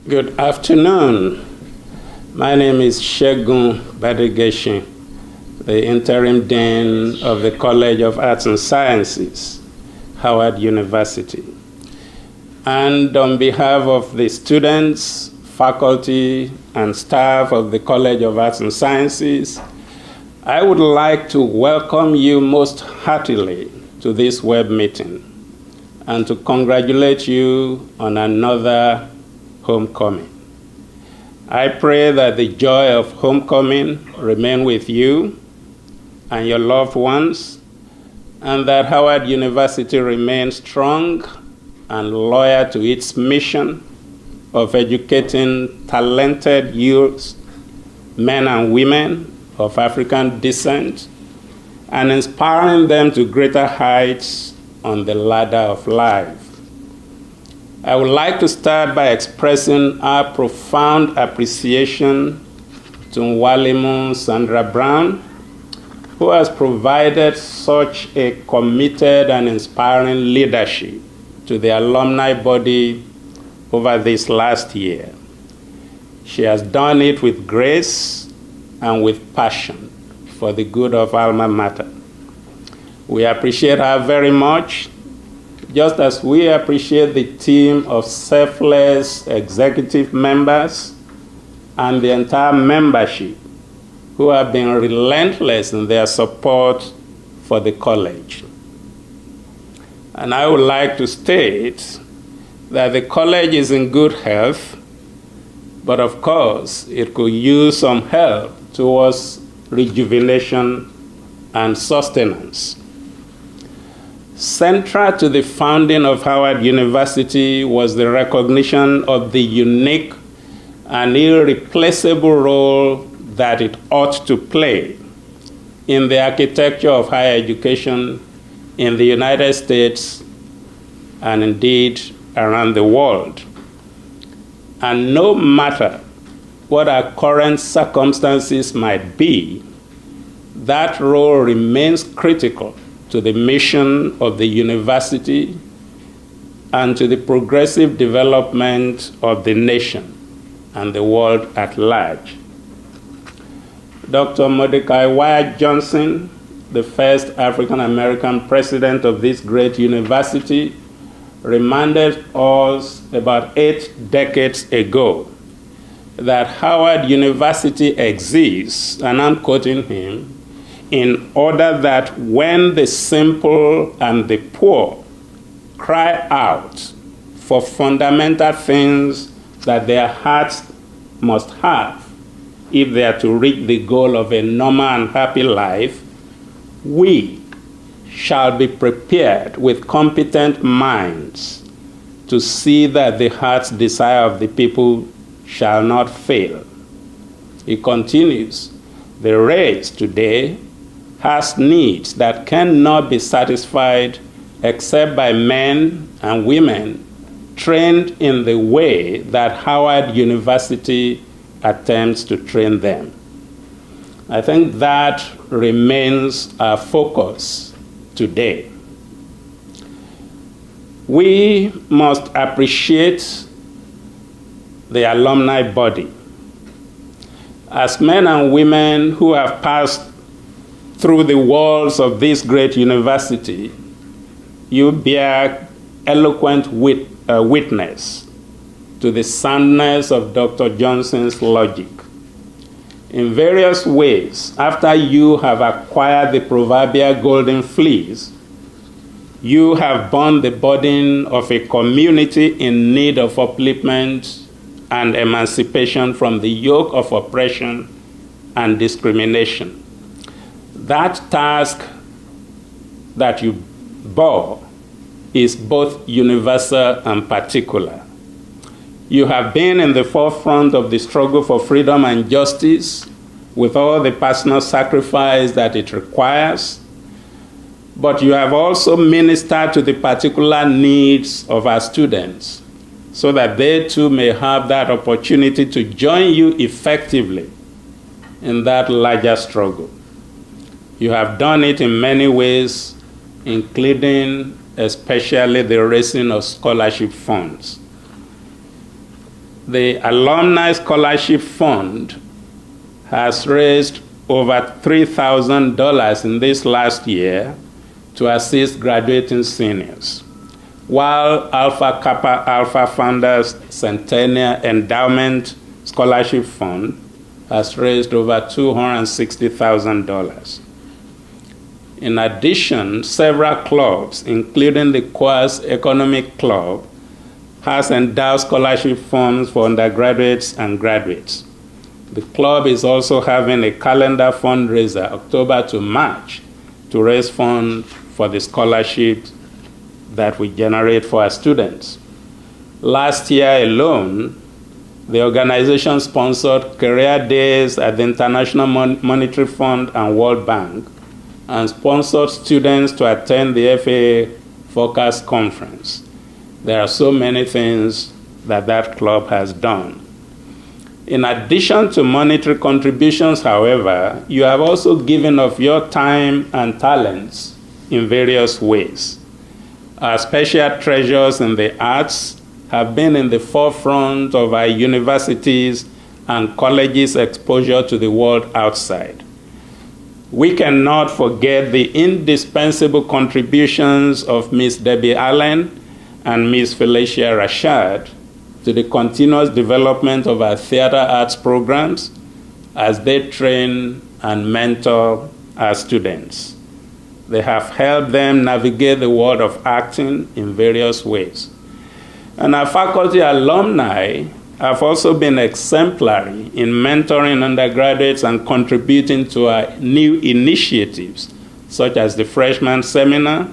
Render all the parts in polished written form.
Good afternoon. My name is Segun Gbadegesin, the Interim Dean of the College of Arts and Sciences, Howard University. And on behalf of the students, faculty, and staff of the College of Arts and Sciences, I would like to welcome you most heartily to this web meeting and to congratulate you on another homecoming. I pray that the joy of homecoming remain with you and your loved ones, and that Howard University remains strong and loyal to its mission of educating talented youth, men and women of African descent, and inspiring them to greater heights on the ladder of life. I would like to start by expressing our profound appreciation to Nwalimu Sandra Brown, who has provided such a committed and inspiring leadership to the alumni body over this last year. She has done it with grace and with passion for the good of Alma Mater. We appreciate her very much, just as we appreciate the team of selfless executive members and the entire membership who have been relentless in their support for the college. And I would like to state that the college is in good health, but of course it could use some help towards rejuvenation and sustenance. Central to the founding of Howard University was the recognition of the unique and irreplaceable role that it ought to play in the architecture of higher education in the United States and indeed around the world. And no matter what our current circumstances might be, that role remains critical to the mission of the university and to the progressive development of the nation and the world at large. Dr. Mordecai Wyatt Johnson, the first African-American president of this great university, reminded us about 8 decades ago that Howard University exists, and I'm quoting him, in order that when the simple and the poor cry out for fundamental things that their hearts must have if they are to reach the goal of a normal and happy life, we shall be prepared with competent minds to see that the heart's desire of the people shall not fail. He continues, the race today has needs that cannot be satisfied except by men and women trained in the way that Howard University attempts to train them. I think that remains our focus today. We must appreciate the alumni body. As men and women who have passed through the walls of this great university, you bear eloquent witness to the soundness of Dr. Johnson's logic. In various ways, after you have acquired the proverbial golden fleece, you have borne the burden of a community in need of upliftment and emancipation from the yoke of oppression and discrimination. That task that you bore is both universal and particular. You have been in the forefront of the struggle for freedom and justice with all the personal sacrifice that it requires, but you have also ministered to the particular needs of our students so that they too may have that opportunity to join you effectively in that larger struggle. You have done it in many ways, including especially the raising of scholarship funds. the Alumni Scholarship Fund has raised over $3,000 in this last year to assist graduating seniors, while Alpha Kappa Alpha Founders Centennial Endowment Scholarship Fund has raised over $260,000. In addition, several clubs, including the COAS Economic Club, has endowed scholarship funds for undergraduates and graduates. The club is also having a calendar fundraiser, October to March, to raise funds for the scholarships that we generate for our students. Last year alone, the organization sponsored career days at the International Monetary Fund and World Bank, and sponsored students to attend the FAA Forecast Conference. There are so many things that that club has done. In addition to monetary contributions, however, you have also given of your time and talents in various ways. Our special treasures in the arts have been in the forefront of our universities and colleges' exposure to the world outside. We cannot forget the indispensable contributions of Ms. Debbie Allen and Ms. Felicia Rashad to the continuous development of our theater arts programs as they train and mentor our students. They have helped them navigate the world of acting in various ways. And our faculty alumni have also been exemplary in mentoring undergraduates and contributing to our new initiatives, such as the Freshman Seminar,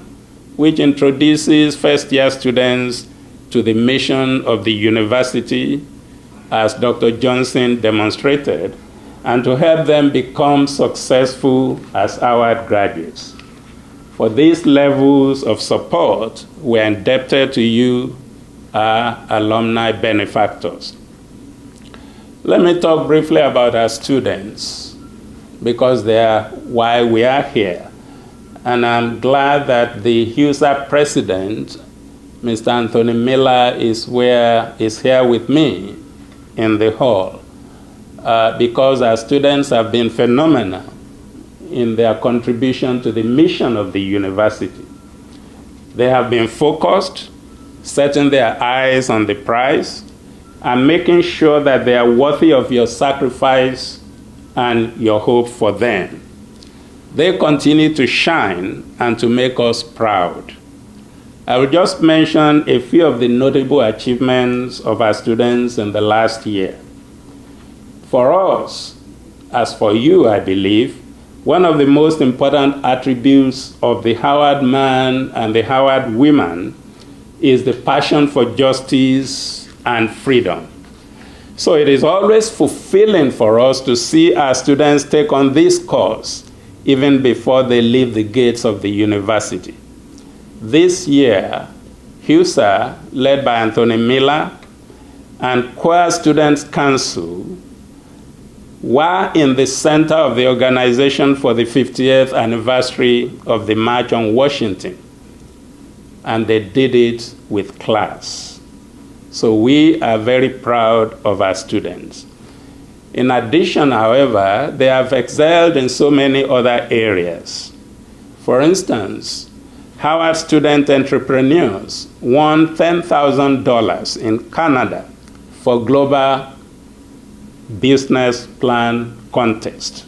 which introduces first-year students to the mission of the university, as Dr. Johnson demonstrated, and to help them become successful as Howard graduates. For these levels of support, we are indebted to you, our alumni benefactors. Let me talk briefly about our students, because they are why we are here. And I'm glad that the HUSA president, Mr. Anthony Miller, is here with me in the hall, because our students have been phenomenal in their contribution to the mission of the university. They have been focused, setting their eyes on the prize, and making sure that they are worthy of your sacrifice and your hope for them. They continue to shine and to make us proud. I will just mention a few of the notable achievements of our students in the last year. For us, as for you, I believe, one of the most important attributes of the Howard man and the Howard woman is the passion for justice and freedom. So it is always fulfilling for us to see our students take on this cause even before they leave the gates of the university. This year, HUSA, led by Anthony Miller, and COAS Students' Council were in the center of the organization for the 50th anniversary of the March on Washington, and they did it with class. So we are very proud of our students. In addition, however, they have excelled in so many other areas. For instance, Howard student entrepreneurs won $10,000 in Canada for Global Business Plan Contest.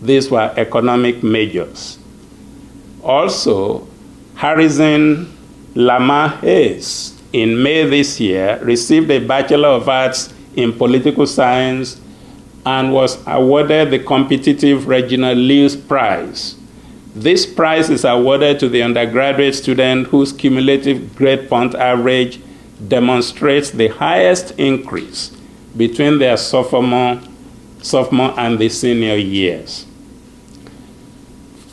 These were economic majors. Also, Harrison Lamar Hayes in May this year received a Bachelor of Arts in Political Science and was awarded the competitive Reginald Lewis Prize. This prize is awarded to the undergraduate student whose cumulative grade point average demonstrates the highest increase between their sophomore and the senior years.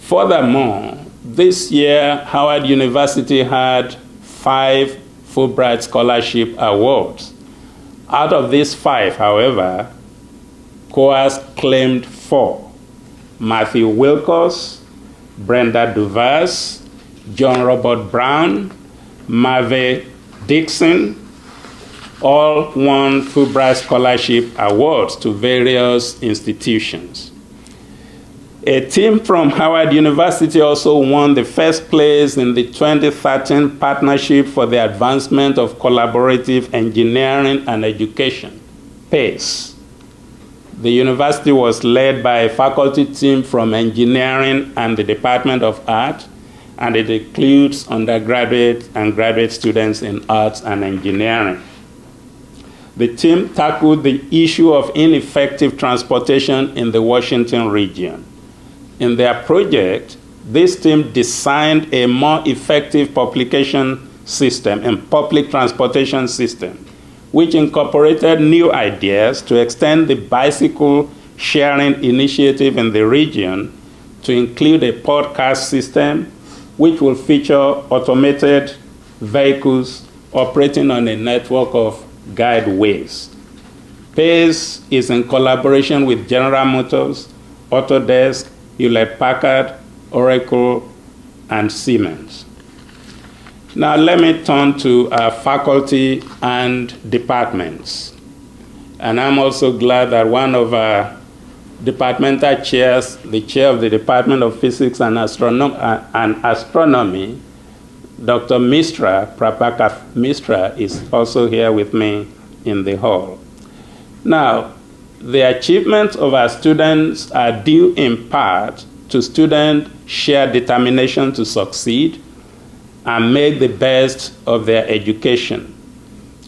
Furthermore, this year, Howard University had 5 Fulbright Scholarship Awards. Out of these 5, however, COAS claimed 4. Matthew Wilkos, Brenda Duvas, John Robert Brown, Marve Dixon, All won Fulbright Scholarship awards to various institutions. A team from Howard University also won the first place in the 2013 Partnership for the Advancement of Collaborative Engineering and Education, PACE. The university was led by a faculty team from engineering and the Department of Art, and it includes undergraduate and graduate students in arts and engineering. The team tackled the issue of ineffective transportation in the Washington region. In their project, this team designed a more effective publication system and public transportation system, which incorporated new ideas to extend the bicycle sharing initiative in the region to include a podcast system which will feature automated vehicles operating on a network of guideways. PACE is in collaboration with General Motors, Autodesk, Hewlett-Packard, Oracle, and Siemens. Now let me turn to our faculty and departments. And I'm also glad that one of our departmental chairs, the chair of the Department of Physics and Astronomy, Dr. Mistra, Prabhakar Mistra, is also here with me in the hall. Now, the achievements of our students are due in part to students' shared determination to succeed and make the best of their education.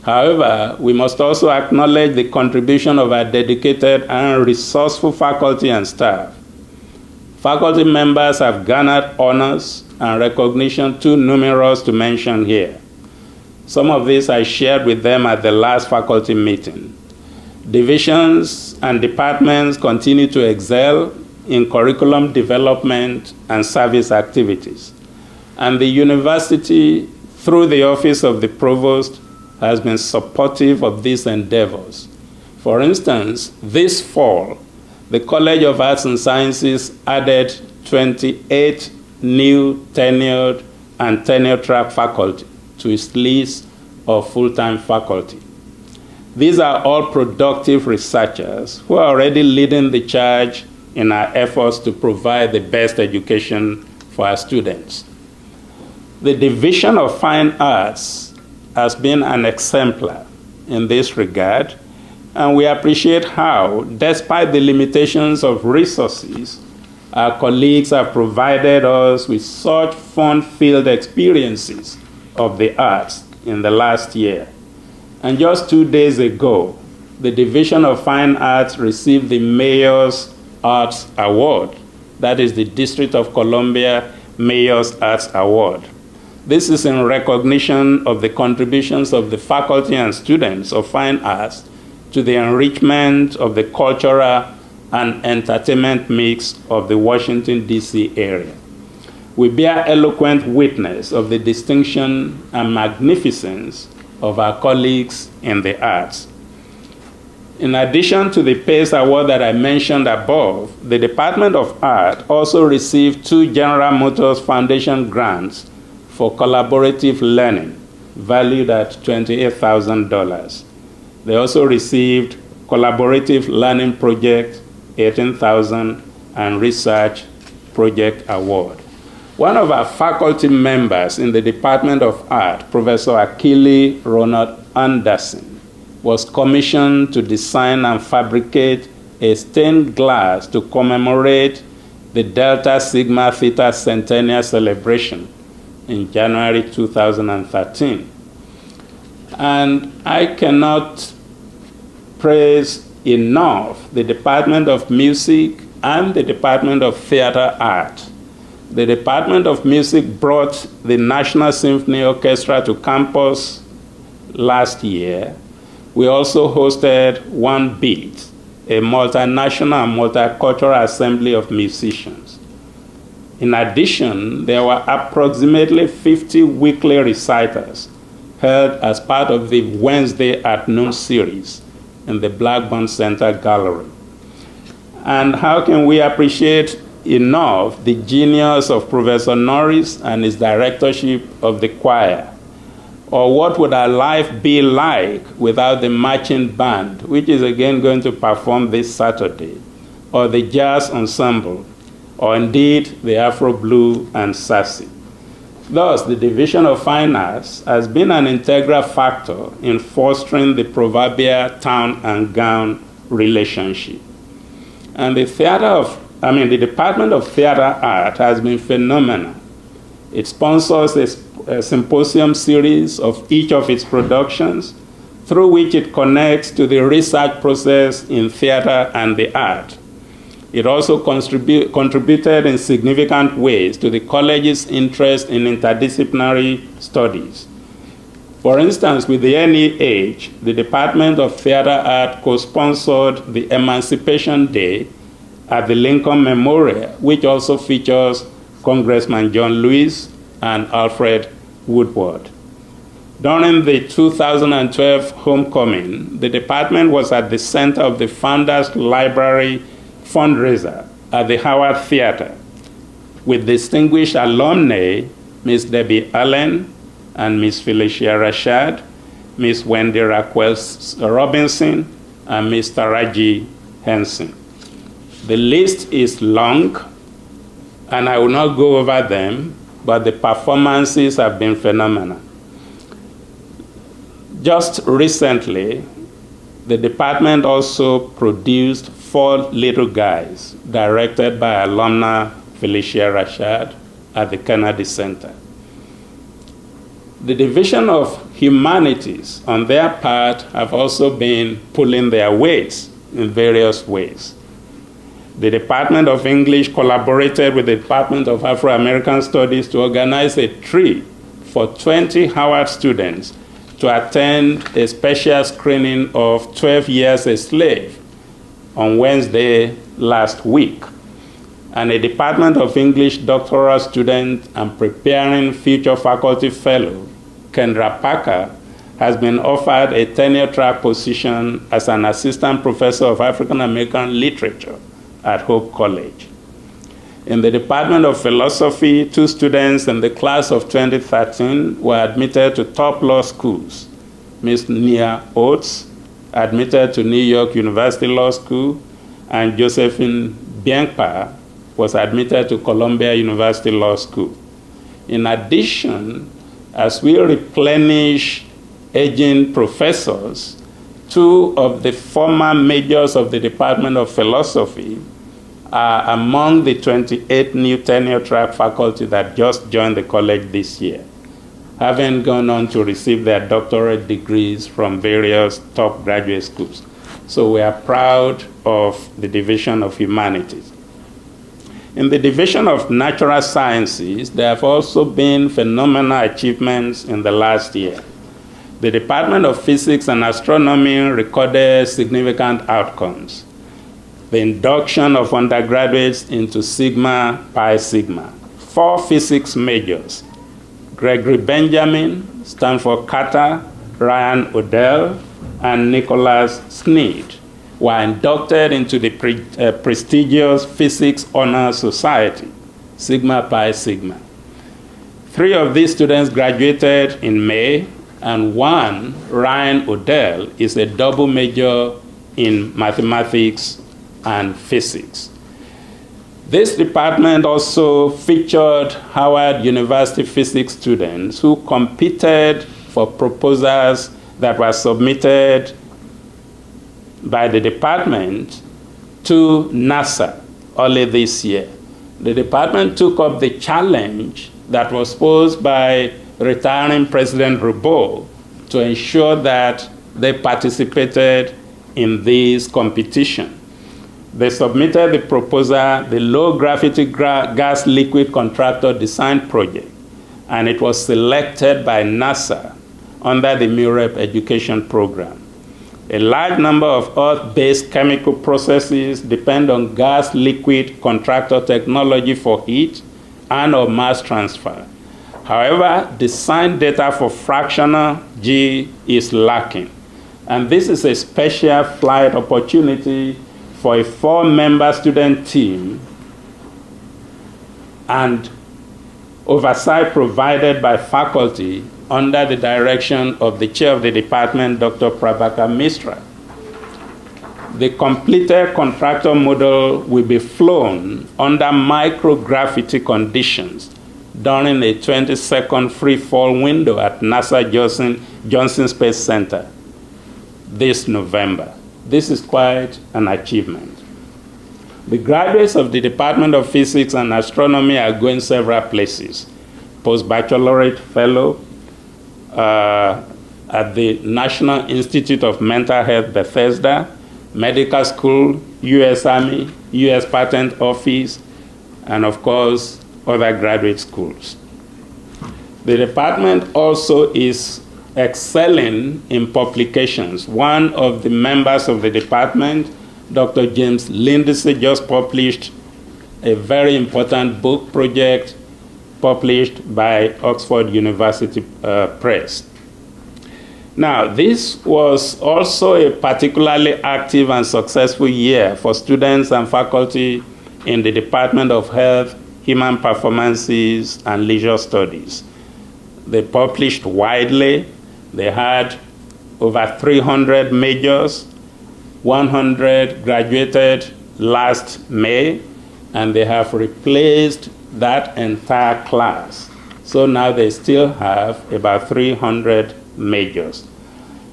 However, we must also acknowledge the contribution of our dedicated and resourceful faculty and staff. Faculty members have garnered honors and recognition too numerous to mention here. Some of these I shared with them at the last faculty meeting. Divisions and departments continue to excel in curriculum development and service activities. And the university, through the Office of the Provost, has been supportive of these endeavors. For instance, this fall, the College of Arts and Sciences added 28 new tenured and tenure-track faculty to its list of full-time faculty. These are all productive researchers who are already leading the charge in our efforts to provide the best education for our students. The Division of Fine Arts has been an exemplar in this regard, and we appreciate how, despite the limitations of resources, our colleagues have provided us with such fun-filled experiences of the arts in the last year. And just 2 days ago, the Division of Fine Arts received the Mayor's Arts Award. That is the District of Columbia Mayor's Arts Award. This is in recognition of the contributions of the faculty and students of fine arts to the enrichment of the cultural and entertainment mix of the Washington, D.C. area. We bear eloquent witness of the distinction and magnificence of our colleagues in the arts. In addition to the PACE Award that I mentioned above, the Department of Art also received 2 General Motors Foundation grants for collaborative learning, valued at $28,000. They also received Collaborative Learning Project, $18,000, and Research Project Award. One of our faculty members in the Department of Art, Professor Akili Ronald Anderson, was commissioned to design and fabricate a stained glass to commemorate the Delta Sigma Theta Centennial celebration in January 2013. And I cannot praise enough the Department of Music and the Department of Theater Art. The Department of Music brought the National Symphony Orchestra to campus last year. We also hosted One Beat, a multinational and multicultural assembly of musicians. In addition, there were approximately 50 weekly recitals held as part of the Wednesday at Noon series in the Blackburn Center Gallery. And how can we appreciate enough the genius of Professor Norris and his directorship of the choir? Or what would our life be like without the marching band, which is again going to perform this Saturday, or the jazz ensemble, or indeed the Afro Blue and Sassy. Thus, the Division of Fine Arts has been an integral factor in fostering the proverbial town and gown relationship. And the Department of Theater Art has been phenomenal. It sponsors a symposium series of each of its productions, through which it connects to the research process in theater and the art. It also contributed in significant ways to the college's interest in interdisciplinary studies. For instance, with the NEH, the Department of Theater Art co-sponsored the Emancipation Day at the Lincoln Memorial, which also features Congressman John Lewis and Alfred Woodward. During the 2012 homecoming, the department was at the center of the Founders Library fundraiser at the Howard Theater with distinguished alumni Miss Debbie Allen and Miss Felicia Rashad, Miss Wendy Raquel Robinson, and Miss Taraji Henson. The list is long, and I will not go over them, but the performances have been phenomenal. Just recently, the department also produced 4 Little Guys, directed by alumna Felicia Rashad at the Kennedy Center. The Division of Humanities, on their part, have also been pulling their weights in various ways. The Department of English collaborated with the Department of Afro-American Studies to organize a trip for 20 Howard students to attend a special screening of 12 Years a Slave on Wednesday last week. And a Department of English doctoral student and preparing future faculty fellow, Kendra Parker, has been offered a tenure-track position as an assistant professor of African American literature at Hope College. In the Department of Philosophy, 2 students in the class of 2013 were admitted to top law schools. Ms. Nia Oates, admitted to New York University Law School, and Josephine Bienpa was admitted to Columbia University Law School. In addition, as we replenish aging professors, 2 of the former majors of the Department of Philosophy are among the 28 new tenure-track faculty that just joined the college this year, having gone on to receive their doctorate degrees from various top graduate schools. So we are proud of the Division of Humanities. In the Division of Natural Sciences, there have also been phenomenal achievements in the last year. The Department of Physics and Astronomy recorded significant outcomes. The induction of undergraduates into Sigma Pi Sigma, 4 physics majors, Gregory Benjamin, Stanford Carter, Ryan Odell, and Nicholas Sneed were inducted into the prestigious Physics Honor Society, Sigma Pi Sigma. 3 of these students graduated in May, and 1, Ryan Odell, is a double major in mathematics and physics. This department also featured Howard University physics students who competed for proposals that were submitted by the department to NASA early this year. The department took up the challenge that was posed by retiring President Robo to ensure that they participated in this competition. They submitted the proposal, the Low Gravity Gas Liquid Contractor Design Project, and it was selected by NASA under the MUREP education program. A large number of Earth-based chemical processes depend on gas liquid contractor technology for heat and or mass transfer. However, design data for fractional G is lacking. And this is a special flight opportunity for a 4-member student team and oversight provided by faculty under the direction of the chair of the department, Dr. Prabhakar Misra. The completed contractor model will be flown under microgravity conditions during a 20-second free-fall window at NASA Johnson Space Center this November. This is quite an achievement. The graduates of the Department of Physics and Astronomy are going several places. Postbaccalaureate fellow at the National Institute of Mental Health, Bethesda, medical school, U.S. Army, U.S. Patent Office, and of course, other graduate schools. The department also is excelling in publications. One of the members of the department, Dr. James Lindsay, just published a very important book project published by Oxford University Press. Now, this was also a particularly active and successful year for students and faculty in the Department of Health, Human Performances, and Leisure Studies. They published widely. They had over 300 majors, 100 graduated last May, and they have replaced that entire class. So now they still have about 300 majors.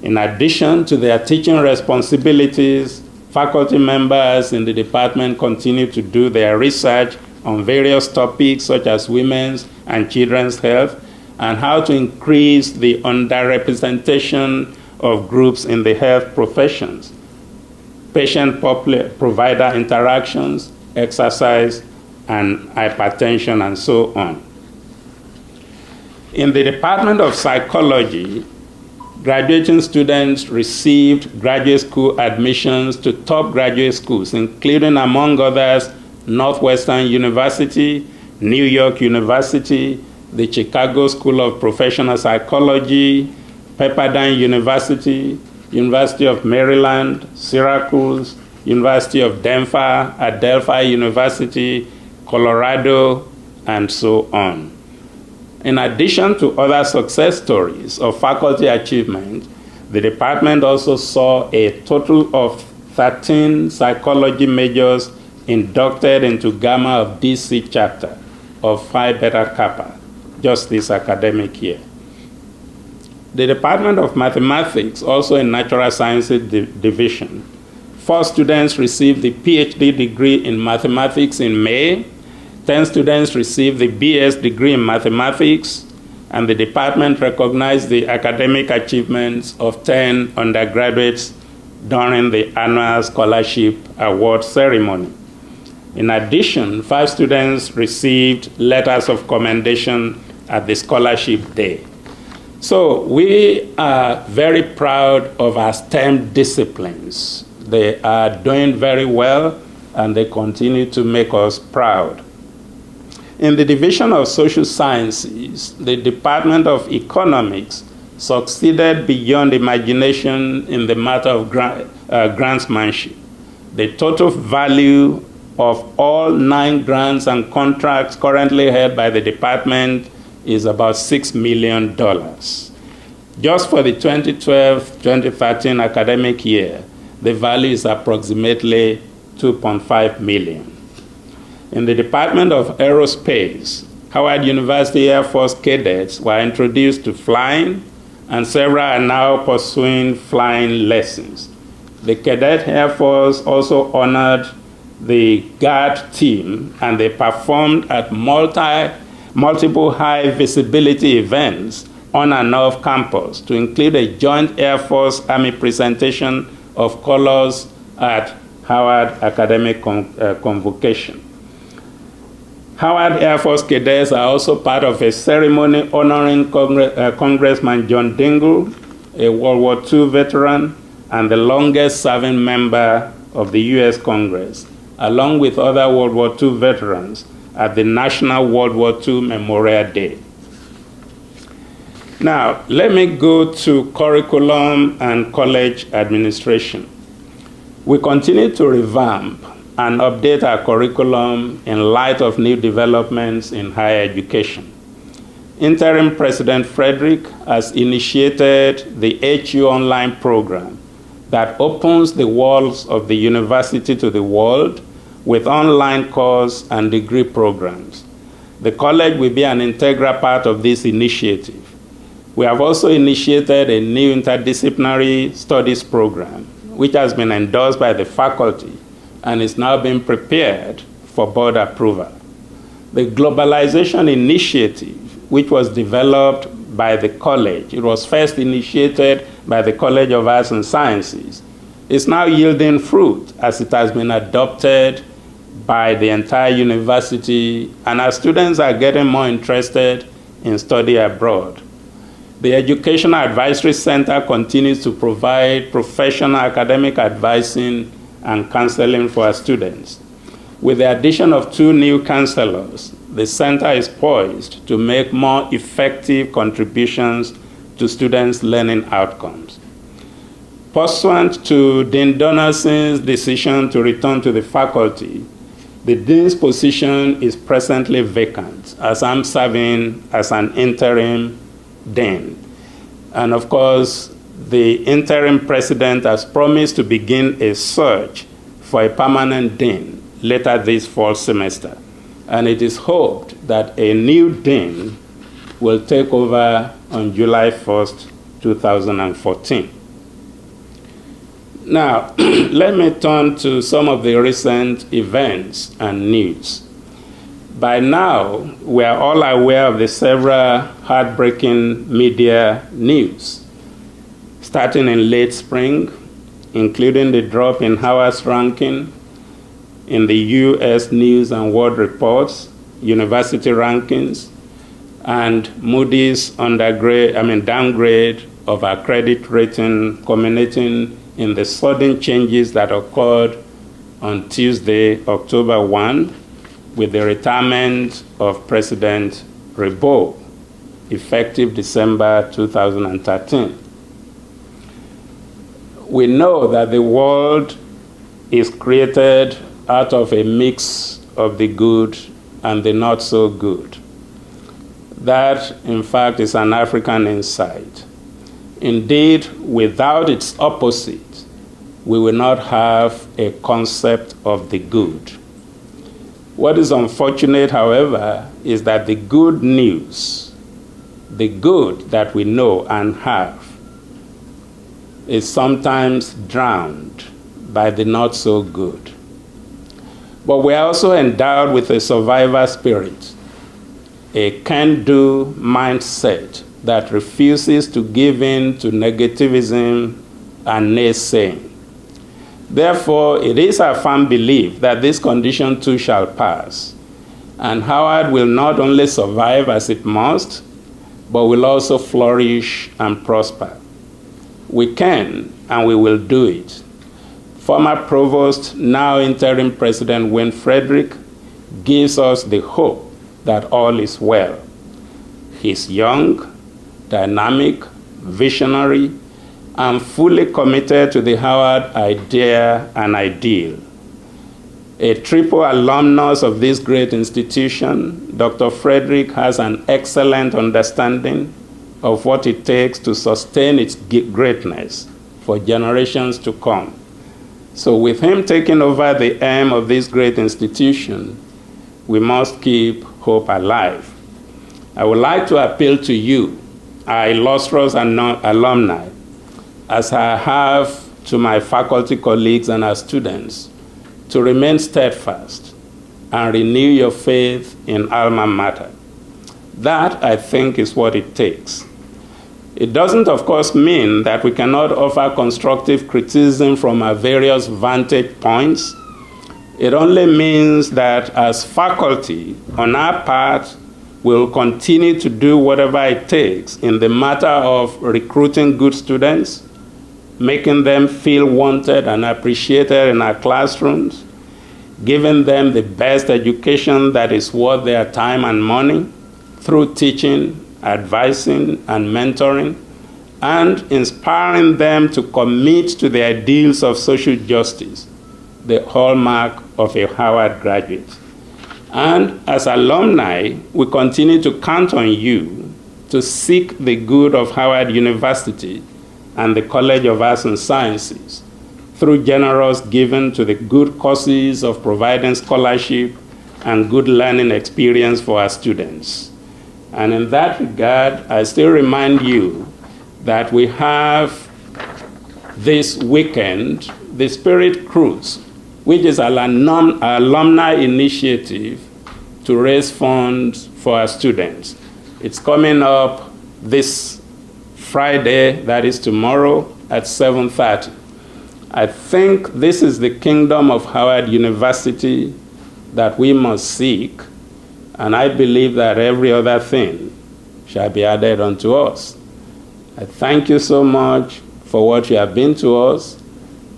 In addition to their teaching responsibilities, faculty members in the department continue to do their research on various topics such as women's and children's health and how to increase the underrepresentation of groups in the health professions, patient-provider interactions, exercise, and hypertension, and so on. In the Department of Psychology, graduating students received graduate school admissions to top graduate schools, including, among others, Northwestern University, New York University, the Chicago School of Professional Psychology, Pepperdine University, University of Maryland, Syracuse, University of Denver, Adelphi University, Colorado, and so on. In addition to other success stories of faculty achievement, the department also saw a total of 13 psychology majors inducted into Gamma of DC chapter of Phi Beta Kappa just this academic year. The Department of Mathematics, also in Natural Sciences Division, 4 students received the PhD degree in mathematics in May, 10 students received the BS degree in mathematics, and the department recognized the academic achievements of 10 undergraduates during the annual scholarship award ceremony. In addition, 5 students received letters of commendation at the scholarship day. So we are very proud of our STEM disciplines. They are doing very well, and they continue to make us proud. In the Division of Social Sciences, the Department of Economics succeeded beyond imagination in the matter of grantsmanship. The total value of all 9 grants and contracts currently held by the department is about $6 million. Just for the 2012-2013 academic year, the value is approximately $2.5 million. In the Department of Aerospace, Howard University Air Force cadets were introduced to flying, and several are now pursuing flying lessons. The Cadet Air Force also honored the guard team, and they performed at multiple high visibility events on and off campus, to include a joint Air Force Army presentation of colors at Howard Academic Convocation. Howard Air Force cadets are also part of a ceremony honoring Congressman John Dingell, a World War II veteran and the longest serving member of the U.S. Congress, along with other World War II veterans at the National World War II Memorial Day. Now, let me go to curriculum and college administration. We continue to revamp and update our curriculum in light of new developments in higher education. Interim President Frederick has initiated the HU Online program that opens the walls of the university to the world with online course and degree programs. The college will be an integral part of this initiative. We have also initiated a new interdisciplinary studies program, which has been endorsed by the faculty and is now being prepared for board approval. The Globalization Initiative, which was developed by the college, it was first initiated by the College of Arts and Sciences, is now yielding fruit as it has been adopted by the entire university and our students are getting more interested in study abroad. The Educational Advisory Center continues to provide professional academic advising and counseling for our students. With the addition of 2 new counselors, the center is poised to make more effective contributions to students' learning outcomes. Pursuant to Dean Donaldson's decision to return to the faculty, the dean's position is presently vacant as I'm serving as an interim dean. And of course, the interim president has promised to begin a search for a permanent dean later this fall semester. And it is hoped that a new dean will take over on July 1st, 2014. Now, let me turn to some of the recent events and news. By now, we are all aware of the several heartbreaking media news, starting in late spring, including the drop in Howard's ranking in the U.S. News and World Report's university rankings, and Moody's downgrade of our credit rating, culminating in the sudden changes that occurred on Tuesday, October 1, with the retirement of President Rebo, effective December 2013. We know that the world is created out of a mix of the good and the not so good. That, in fact, is an African insight. Indeed, without its opposite, we will not have a concept of the good. What is unfortunate, however, is that the good news, the good that we know and have, is sometimes drowned by the not so good. But we are also endowed with a survivor spirit, a can-do mindset that refuses to give in to negativism and naysaying. Therefore, it is our firm belief that this condition too shall pass, and Howard will not only survive as it must, but will also flourish and prosper. We can and we will do it. Former Provost, now Interim President Wayne Frederick, gives us the hope that all is well. He's young, dynamic, visionary, and fully committed to the Howard idea and ideal. A triple alumnus of this great institution, Dr. Frederick has an excellent understanding of what it takes to sustain its greatness for generations to come. So with him taking over the aim of this great institution, we must keep hope alive. I would like to appeal to you, our illustrious alumni, as I have to my faculty colleagues and our students, to remain steadfast and renew your faith in alma mater. That, I think, is what it takes. It doesn't, of course, mean that we cannot offer constructive criticism from our various vantage points. It only means that as faculty, on our part, we'll continue to do whatever it takes in the matter of recruiting good students, making them feel wanted and appreciated in our classrooms, giving them the best education that is worth their time and money through teaching, advising, and mentoring, and inspiring them to commit to the ideals of social justice, the hallmark of a Howard graduate. And as alumni, we continue to count on you to seek the good of Howard University and the College of Arts and Sciences through generous giving to the good causes of providing scholarship and good learning experience for our students. And in that regard, I still remind you that we have this weekend the Spirit Cruise, which is an alumni initiative to raise funds for our students. It's coming up this Friday, that is tomorrow, at 7:30. I think this is the kingdom of Howard University that we must seek, and I believe that every other thing shall be added unto us. I thank you so much for what you have been to us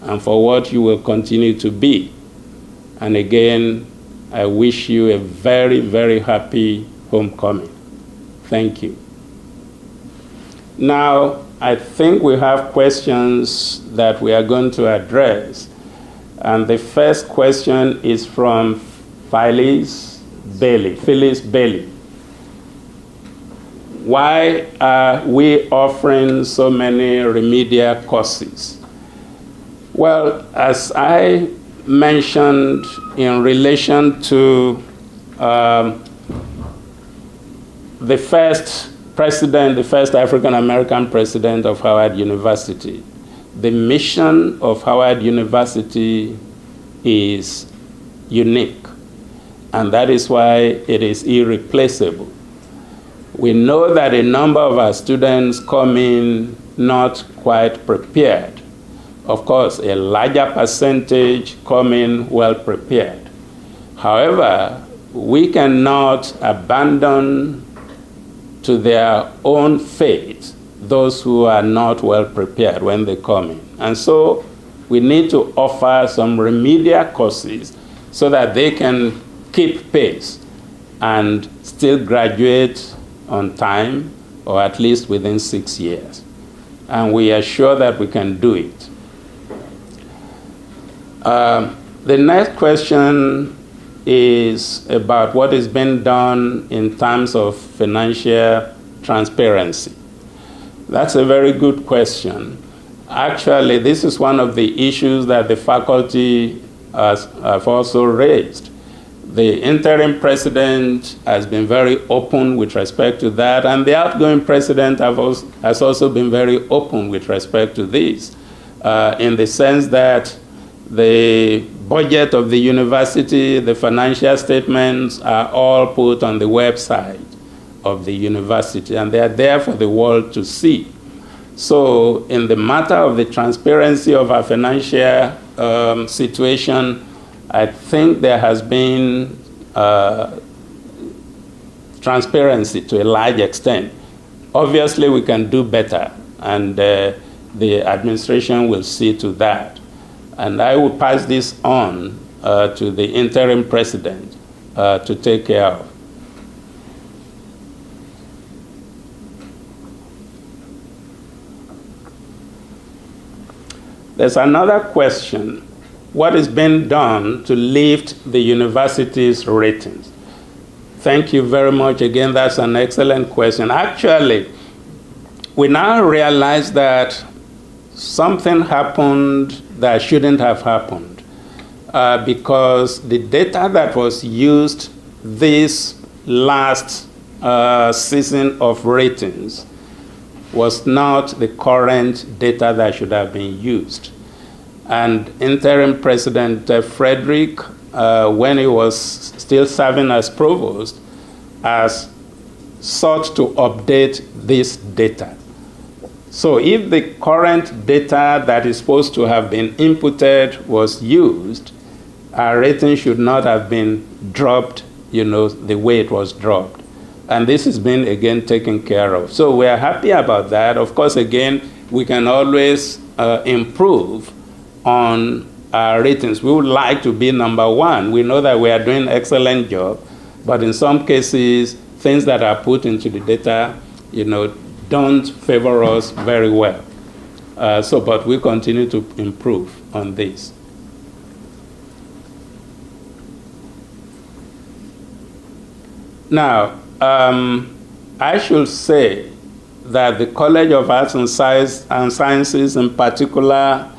and for what you will continue to be. And again, I wish you a very, very happy homecoming. Thank you. Now, I think we have questions that we are going to address. And the first question is from Phyllis Bailey. Why are we offering so many remedial courses? Well, as I mentioned in relation to the first African-American president of Howard University, the mission of Howard University is unique, and that is why it is irreplaceable. We know that a number of our students come in not quite prepared. Of course, a larger percentage come in well prepared. However, we cannot abandon to their own fate those who are not well prepared when they come in. And so we need to offer some remedial courses so that they can keep pace and still graduate on time, or at least within 6 years. And we are sure that we can do it. The next question is about what is being done in terms of financial transparency. That's a very good question. Actually, this is one of the issues that the faculty have also raised. The interim president has been very open with respect to that, and the outgoing president has also been very open with respect to this, in the sense that the budget of the university, the financial statements are all put on the website of the university, and they are there for the world to see. So in the matter of the transparency of our financial situation, I think there has been transparency to a large extent. Obviously, we can do better, and the administration will see to that. And I will pass this on to the interim president to take care of. There's another question. What is being done to lift the university's ratings? Thank you very much. Again, that's an excellent question. Actually, we now realize that something happened that shouldn't have happened because the data that was used this last season of ratings was not the current data that should have been used. And interim President Frederick, when he was still serving as provost, has sought to update this data. So if the current data that is supposed to have been inputted was used, our rating should not have been dropped, the way it was dropped. And this has been, again, taken care of. So we are happy about that. Of course, again, we can always improve on our ratings. We would like to be number one. We know that we are doing an excellent job, but in some cases, things that are put into the data, don't favor us very well. But we continue to improve on this. Now, I should say that the College of Arts and Sciences in particular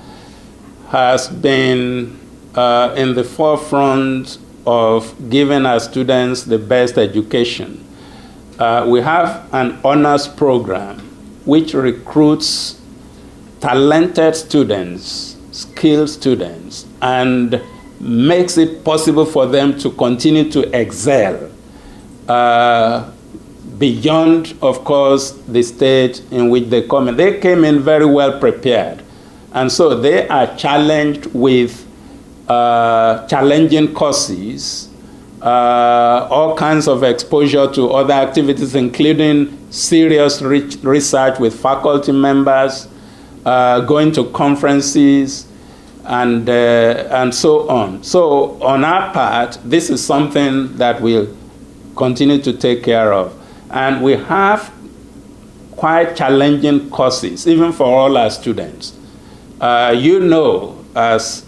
has been in the forefront of giving our students the best education. We have an honors program which recruits talented students, skilled students, and makes it possible for them to continue to excel beyond, of course, the state in which they come in. They came in very well prepared. And so they are challenged with challenging courses, all kinds of exposure to other activities, including serious research with faculty members, going to conferences, and so on. So on our part, this is something that we'll continue to take care of. And we have quite challenging courses, even for all our students. You know, as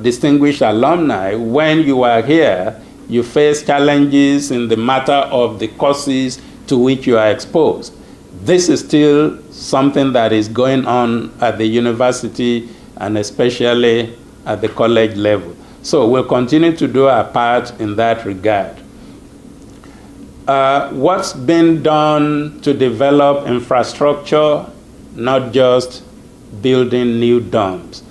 distinguished alumni, when you are here, you face challenges in the matter of the courses to which you are exposed. This is still something that is going on at the university and especially at the college level. So we'll continue to do our part in that regard. What's been done to develop infrastructure, not just building new dorms?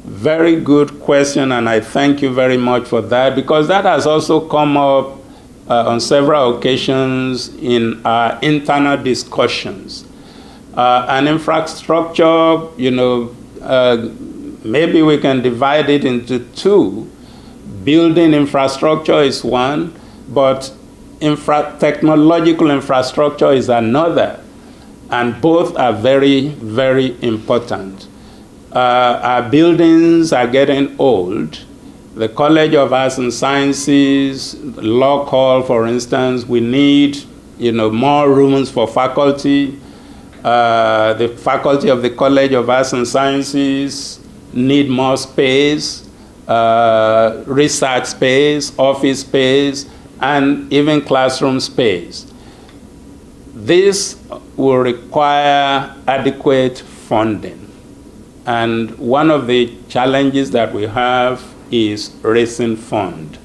Very good question, and I thank you very much for that, because that has also come up on several occasions in our internal discussions. And infrastructure, you know, maybe we can divide it into two. Building infrastructure is one, but technological infrastructure is another, and both are very, very important. Our buildings are getting old. The College of Arts and Sciences, Law Hall, for instance, we need, you know, more rooms for faculty. The faculty of the College of Arts and Sciences need more space, research space, office space, and even classroom space. This will require adequate funding. And one of the challenges that we have is raising funds.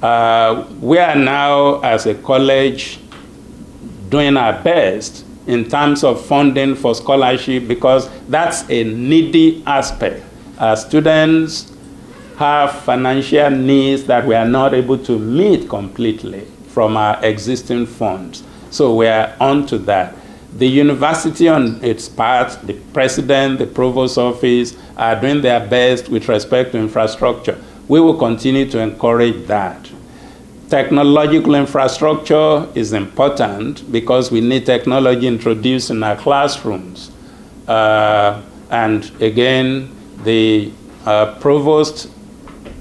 We are now, as a college, doing our best in terms of funding for scholarship, because that's a needy aspect. Our students have financial needs that we are not able to meet completely from our existing funds. So we are on to that. The university on its part, the president, the provost's office are doing their best with respect to infrastructure. We will continue to encourage that. Technological infrastructure is important because we need technology introduced in our classrooms. And again, the provost,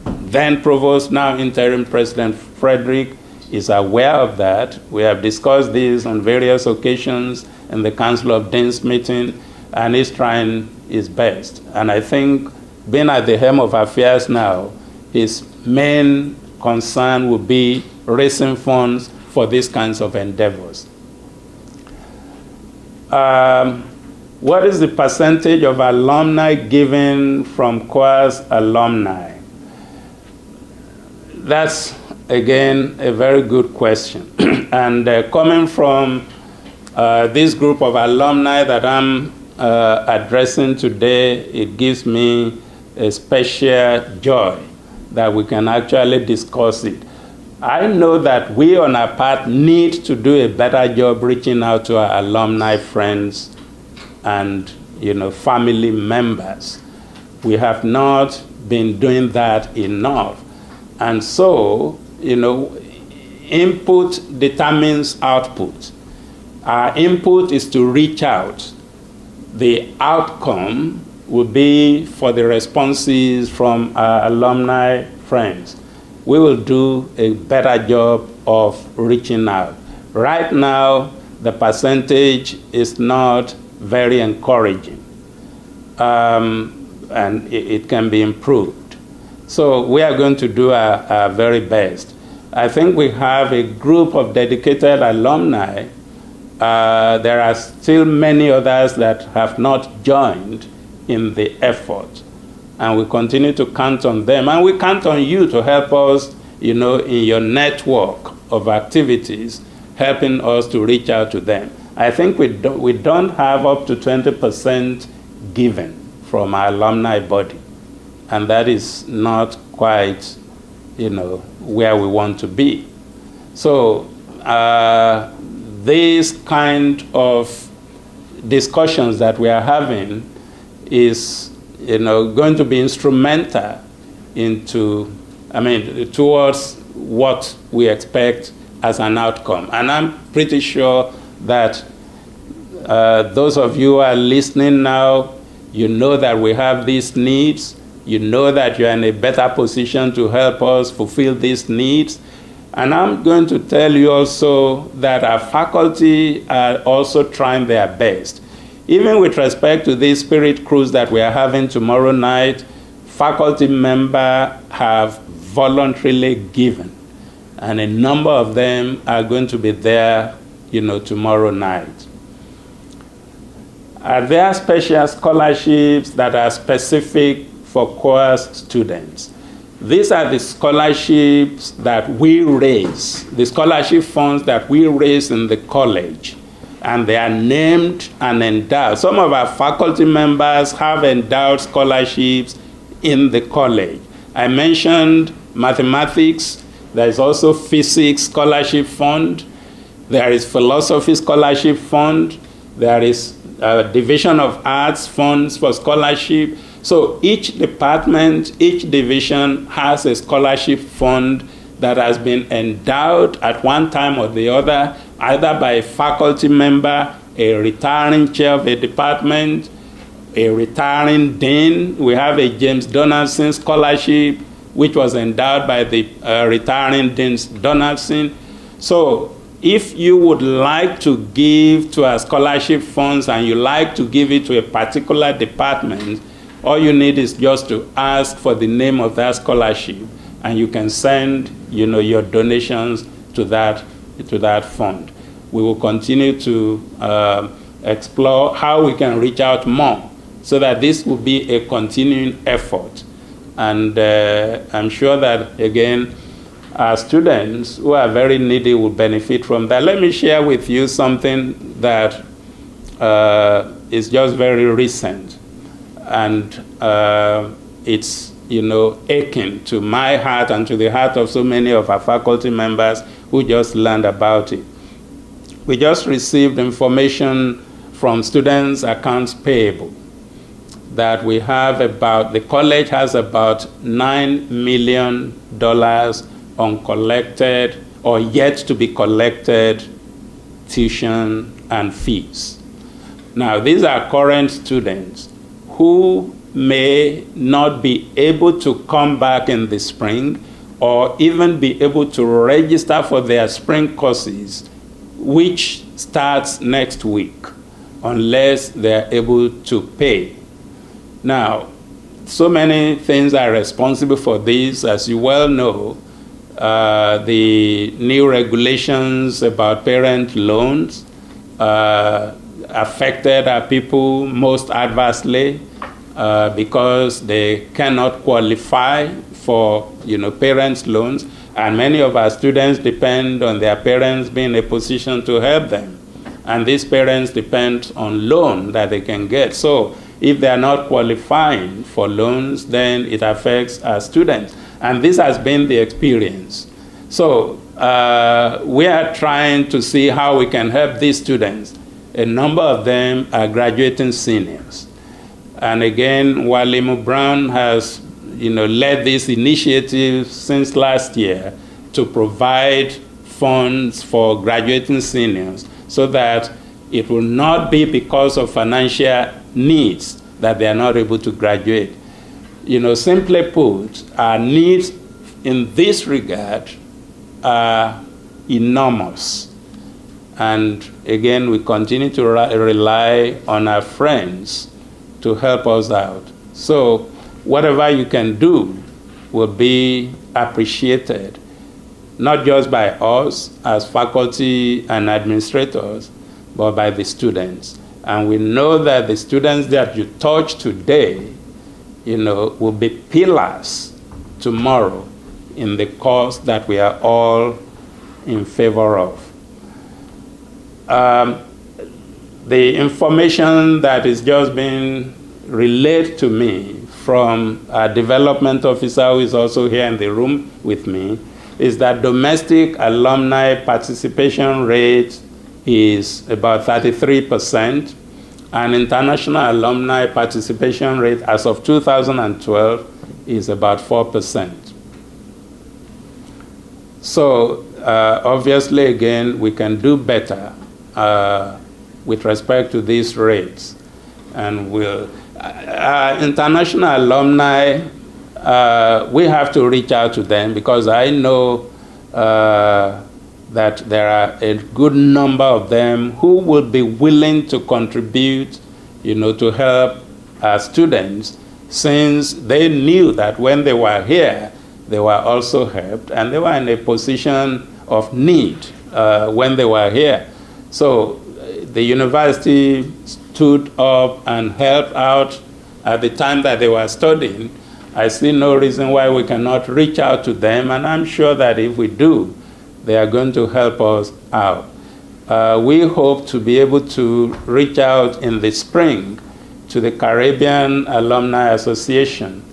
then provost, now interim president Frederick, is aware of that. We have discussed this on various occasions in the Council of Deans meeting, and he's trying his best. And I think, being at the helm of affairs now, his main concern will be raising funds for these kinds of endeavors. What is the percentage of alumni given from COAS alumni? That's, again, a very good question. And coming from this group of alumni that I'm addressing today, it gives me a special joy that we can actually discuss it. I know that we on our part need to do a better job reaching out to our alumni friends and, you know, family members. We have not been doing that enough. And so, you know, input determines output. Our input is to reach out. The outcome will be for the responses from our alumni friends. We will do a better job of reaching out. Right now, the percentage is not very encouraging, and it can be improved. So we are going to do our very best. I think we have a group of dedicated alumni there are still many others that have not joined in the effort. And we continue to count on them. And we count on you to help us, in your network of activities, helping us to reach out to them. I think we don't have up to 20% given from our alumni body. And that is not quite, where we want to be. So this kind of discussions that we are having is going to be instrumental towards what we expect as an outcome. And I'm pretty sure that those of you who are listening now, you know that we have these needs. You know that you're in a better position to help us fulfill these needs. And I'm going to tell you also that our faculty are also trying their best. Even with respect to this spirit cruise that we are having tomorrow night, faculty members have voluntarily given. And a number of them are going to be there, tomorrow night. Are there special scholarships that are specific for COAS students? These are the scholarships that we raise, the scholarship funds that we raise in the college. And they are named and endowed. Some of our faculty members have endowed scholarships in the college. I mentioned mathematics. There is also physics scholarship fund. There is philosophy scholarship fund. There is division of arts funds for scholarship. So each department, each division has a scholarship fund that has been endowed at one time or the other, either by a faculty member, a retiring chair of a department, a retiring dean. We have a James Donaldson scholarship, which was endowed by the retiring Dean Donaldson. So if you would like to give to our scholarship funds and you like to give it to a particular department, all you need is just to ask for the name of that scholarship, and you can send, your donations to that fund. We will continue to explore how we can reach out more so that this will be a continuing effort. And I'm sure that, again, our students who are very needy will benefit from that. Let me share with you something that is just very recent. And it's, aching to my heart and to the heart of so many of our faculty members who just learned about it. We just received information from Students' Accounts Payable that we have the college has about $9 million uncollected or yet to be collected tuition and fees. Now, these are current students who may not be able to come back in the spring or even be able to register for their spring courses, which starts next week, unless they're able to pay. Now, so many things are responsible for this. As you well know, the new regulations about parent loans affected our people most adversely because they cannot qualify for parents' loans, and many of our students depend on their parents being in a position to help them, and these parents depend on loan that they can get. So if they are not qualifying for loans, then it affects our students, and this has been the experience. So we are trying to see how we can help these students. A number of them are graduating seniors. And again, Walimu Brown has led this initiative since last year to provide funds for graduating seniors so that it will not be because of financial needs that they are not able to graduate. Simply put, our needs in this regard are enormous. And again, we continue to rely on our friends to help us out. So whatever you can do will be appreciated, not just by us as faculty and administrators, but by the students. And we know that the students that you touch today, will be pillars tomorrow in the cause that we are all in favor of. The information that is just being relayed to me from a development officer who is also here in the room with me is that domestic alumni participation rate is about 33%, and international alumni participation rate as of 2012 is about 4%. So obviously, again, we can do better with respect to these rates. And international alumni, we have to reach out to them, because I know that there are a good number of them who will be willing to contribute, to help our students, since they knew that when they were here, they were also helped, and they were in a position of need when they were here. So the university stood up and helped out at the time that they were studying. I see no reason why we cannot reach out to them, and I'm sure that if we do, they are going to help us out. We hope to be able to reach out in the spring to the Caribbean Alumni Association,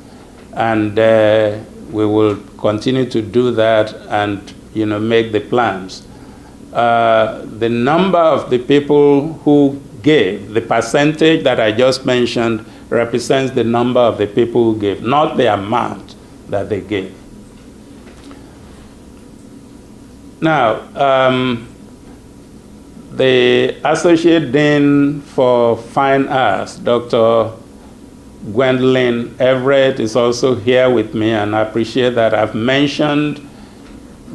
and we will continue to do that and make the plans. The number of the people who gave, the percentage that I just mentioned, represents the number of the people who gave, not the amount that they gave. Now, the Associate Dean for Fine Arts, Dr. Gwendolyn Everett, is also here with me, and I appreciate that. I've mentioned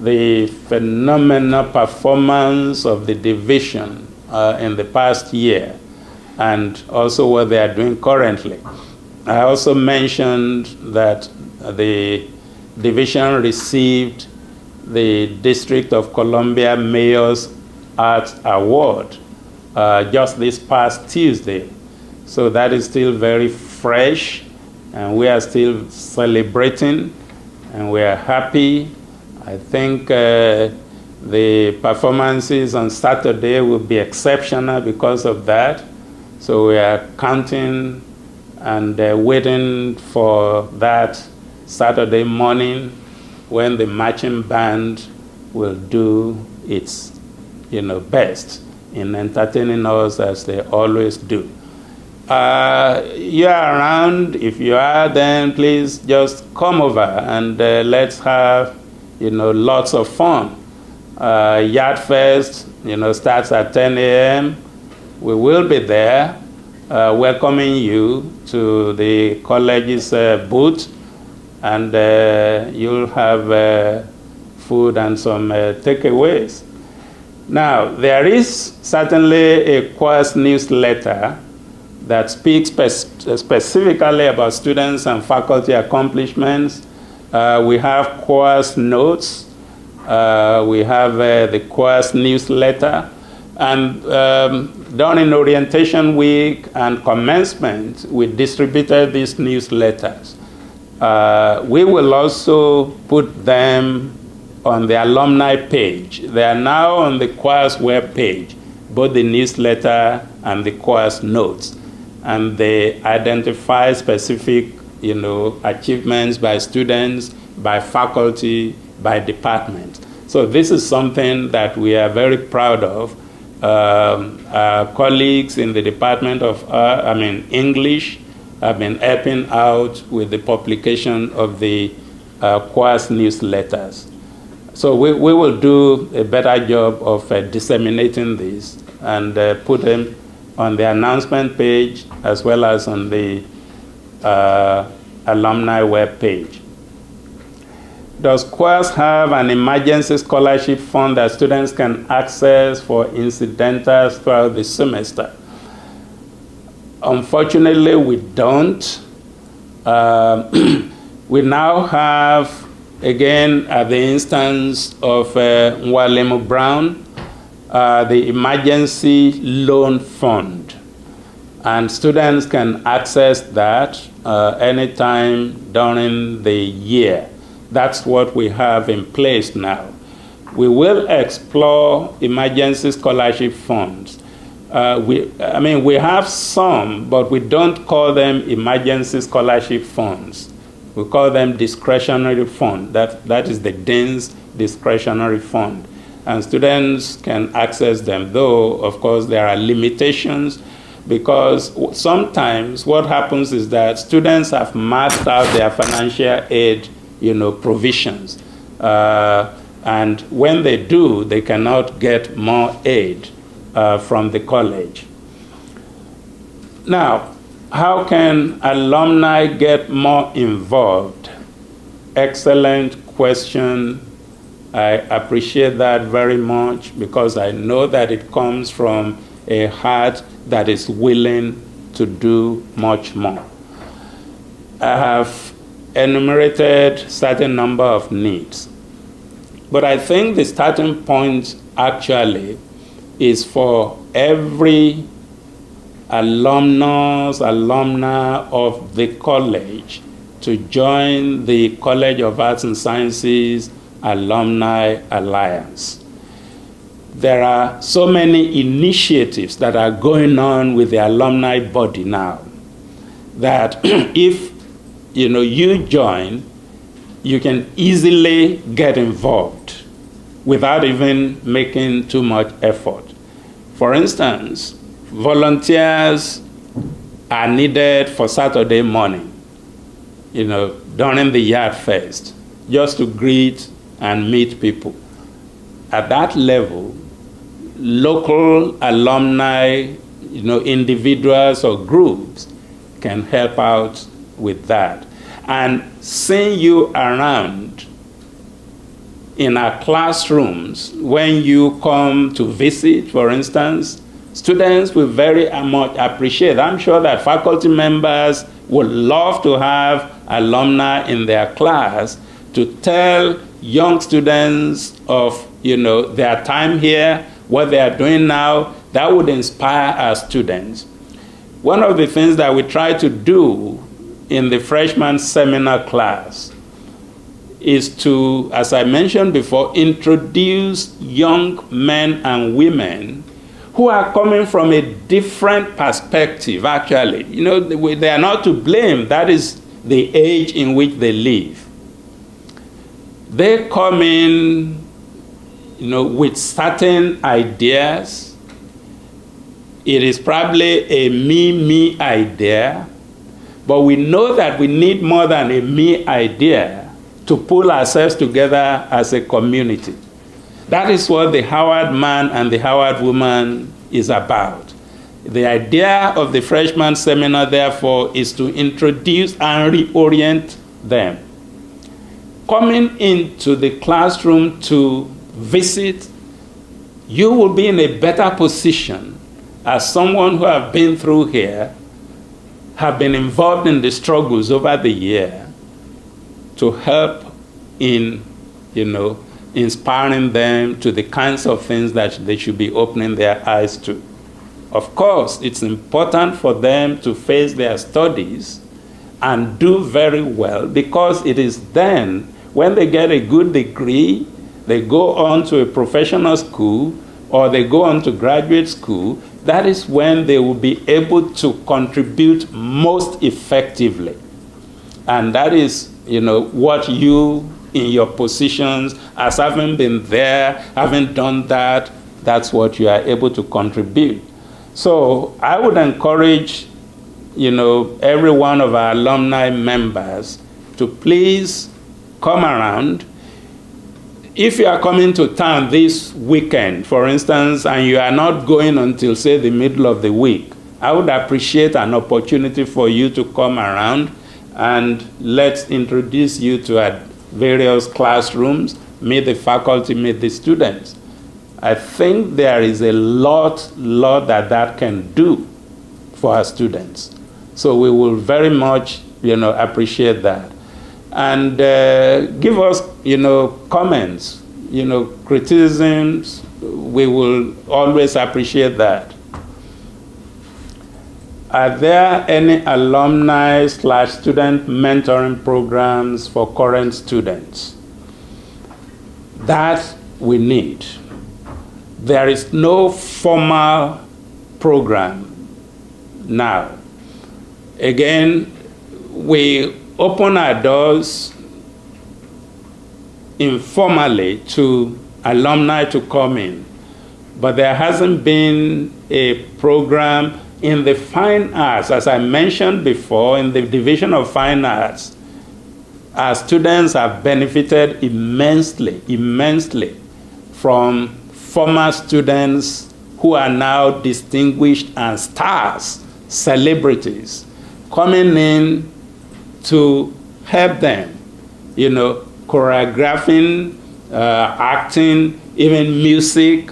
the phenomenal performance of the division in the past year, and also what they are doing currently. I also mentioned that the division received the District of Columbia Mayor's Arts Award just this past Tuesday. So that is still very fresh, and we are still celebrating, and we are happy. I think the performances on Saturday will be exceptional because of that. So we are counting and waiting for that Saturday morning when the marching band will do its best in entertaining us as they always do. You are around. If you are, then please just come over and let's have lots of fun. Yard Fest starts at 10 a.m. We will be there welcoming you to the college's booth, and you'll have food and some takeaways. Now, there is certainly a COAS newsletter that speaks specifically about students and faculty accomplishments. We have COAS notes. We have the COAS newsletter. And during orientation week and commencement, we distributed these newsletters. We will also put them on the alumni page. They are now on the COAS web page, both the newsletter and the COAS notes. And they identify specific, achievements by students, by faculty, by department. So this is something that we are very proud of. Our colleagues in the Department of English have been helping out with the publication of the COAS newsletters. So we will do a better job of disseminating this and put them on the announcement page as well as on the alumni web page. Does COAS have an emergency scholarship fund that students can access for incidentals throughout the semester? Unfortunately, we don't. We now have, again, at the instance of Nwalemu Brown, the emergency loan fund. And students can access that anytime during the year. That's what we have in place now. We will explore emergency scholarship funds. We have some, but we don't call them emergency scholarship funds. We call them discretionary fund. That is the Dean's discretionary fund. And students can access them, though, of course, there are limitations, because sometimes what happens is that students have maxed out their financial aid, provisions. And when they do, they cannot get more aid from the college. Now, how can alumni get more involved? Excellent question. I appreciate that very much, because I know that it comes from a heart that is willing to do much more. I have enumerated certain number of needs, but I think the starting point actually is for every alumna of the college to join the College of Arts and Sciences Alumni Alliance. There are so many initiatives that are going on with the alumni body now that if you join, you can easily get involved without even making too much effort. For instance, volunteers are needed for Saturday morning, during the yard fest, just to greet and meet people. At that level, local alumni, individuals or groups can help out with that. And seeing you around in our classrooms when you come to visit, for instance, students will very much appreciate. I'm sure that faculty members would love to have alumni in their class to tell young students of their time here, what they are doing now. That would inspire our students. One of the things that we try to do in the freshman seminar class is to, as I mentioned before, introduce young men and women who are coming from a different perspective, actually. They are not to blame. That is the age in which they live. They come in, with certain ideas. It is probably a me idea, but we know that we need more than a me idea to pull ourselves together as a community. That is what the Howard man and the Howard woman is about. The idea of the freshman seminar, therefore, is to introduce and reorient them. Coming into the classroom to visit, you will be in a better position as someone who have been through here, have been involved in the struggles over the year, to help in, inspiring them to the kinds of things that they should be opening their eyes to. Of course, it's important for them to face their studies and do very well, because it is then, when they get a good degree, they go on to a professional school or they go on to graduate school, that is when they will be able to contribute most effectively. And that is, what you, in your positions, as having been there, having done that, that's what you are able to contribute. So I would encourage, every one of our alumni members to please come around. If you are coming to town this weekend, for instance, and you are not going until, say, the middle of the week, I would appreciate an opportunity for you to come around and let's introduce you to our various classrooms, meet the faculty, meet the students. I think there is a lot that can do for our students. So we will very much, appreciate that. And give us, comments, criticisms, we will always appreciate that. Are there any alumni/student mentoring programs for current students? That we need. There is no formal program now. Again, we open our doors informally to alumni to come in, but there hasn't been a program in the fine arts. As I mentioned before, in the division of fine arts, our students have benefited immensely from former students who are now distinguished and stars, celebrities, coming in to help them, choreographing, acting, even music.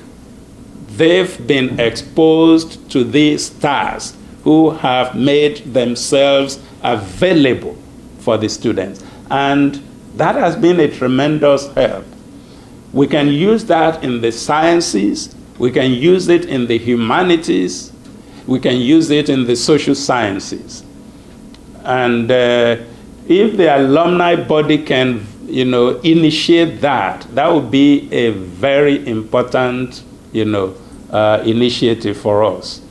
They've been exposed to these stars who have made themselves available for the students. And that has been a tremendous help. We can use that in the sciences, we can use it in the humanities, we can use it in the social sciences. And if the alumni body can, initiate that, that would be a very important, initiative for us.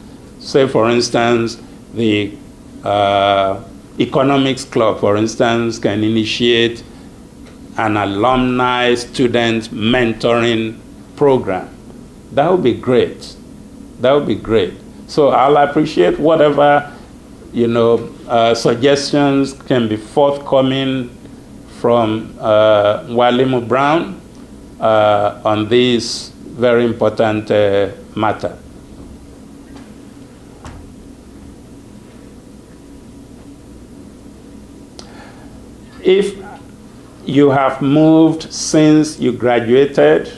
Say, for instance, the economics club, for instance, can initiate an alumni student mentoring program. That would be great. That would be great. So I'll appreciate whatever, suggestions can be forthcoming from Walimu Brown on this very important matter. If you have moved since you graduated,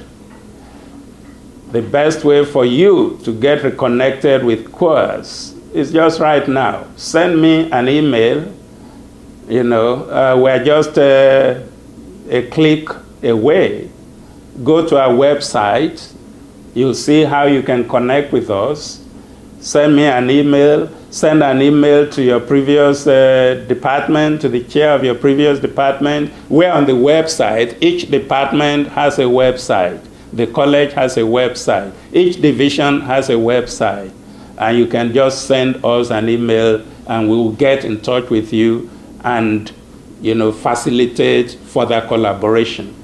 the best way for you to get reconnected with COAS is just right now. Send me an email. We're just a click away. Go to our website. You'll see how you can connect with us. Send me an email. Send an email to your previous department, to the chair of your previous department. Where on the website, each department has a website. The college has a website. Each division has a website. And you can just send us an email and we will get in touch with you and facilitate further collaboration.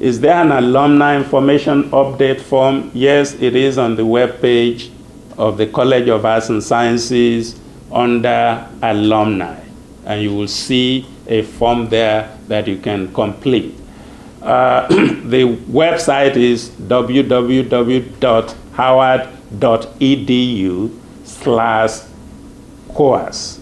Is there an alumni information update form? Yes, it is on the webpage of the College of Arts and Sciences under alumni. And you will see a form there that you can complete. The website is www.howard.edu/COAS, COAS.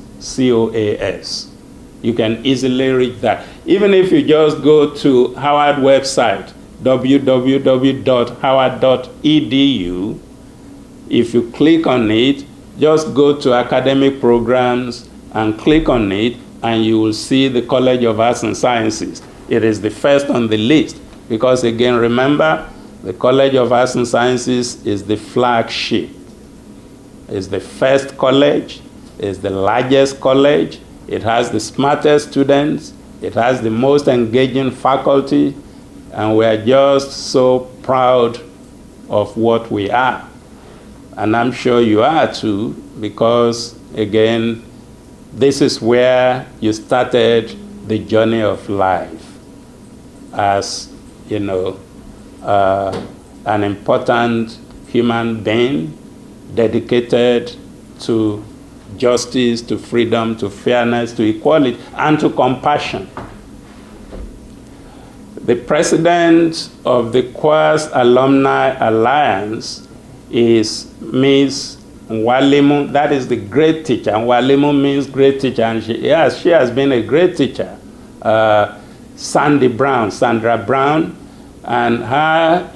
You can easily reach that. Even if you just go to Howard website, www.howard.edu, if you click on it, just go to academic programs and click on it, and you will see the College of Arts and Sciences. It is the first on the list because, again, remember, the College of Arts and Sciences is the flagship. It's the first college, it's the largest college, it has the smartest students, it has the most engaging faculty, and we are just so proud of what we are. And I'm sure you are too, because, again, this is where you started the journey of life as, an important human being dedicated to justice, to freedom, to fairness, to equality, and to compassion. The president of the COAS Alumni Alliance is Ms. Walimu. That is the great teacher. And Walimu means great teacher. And she has been a great teacher. Sandra Brown. And her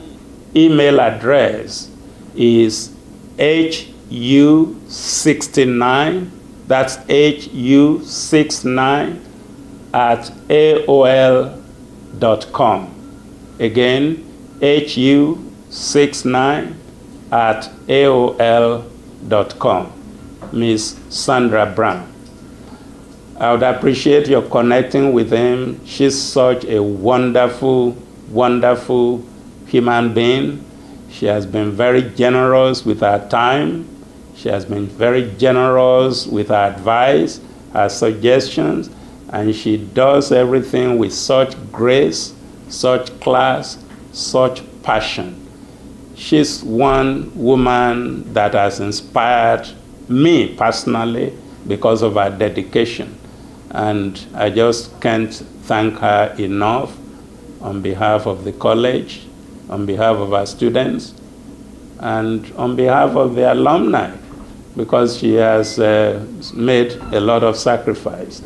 email address is HU69, that's HU69 @AOL.com. Again, hu69@aol.com. Miss Sandra Brown. I would appreciate your connecting with him. She's such a wonderful, wonderful human being. She has been very generous with her time. She has been very generous with her advice, her suggestions, and she does everything with such grace, such class, such passion. She's one woman that has inspired me personally because of her dedication. And I just can't thank her enough on behalf of the college, on behalf of our students, and on behalf of the alumni, because she has made a lot of sacrifice.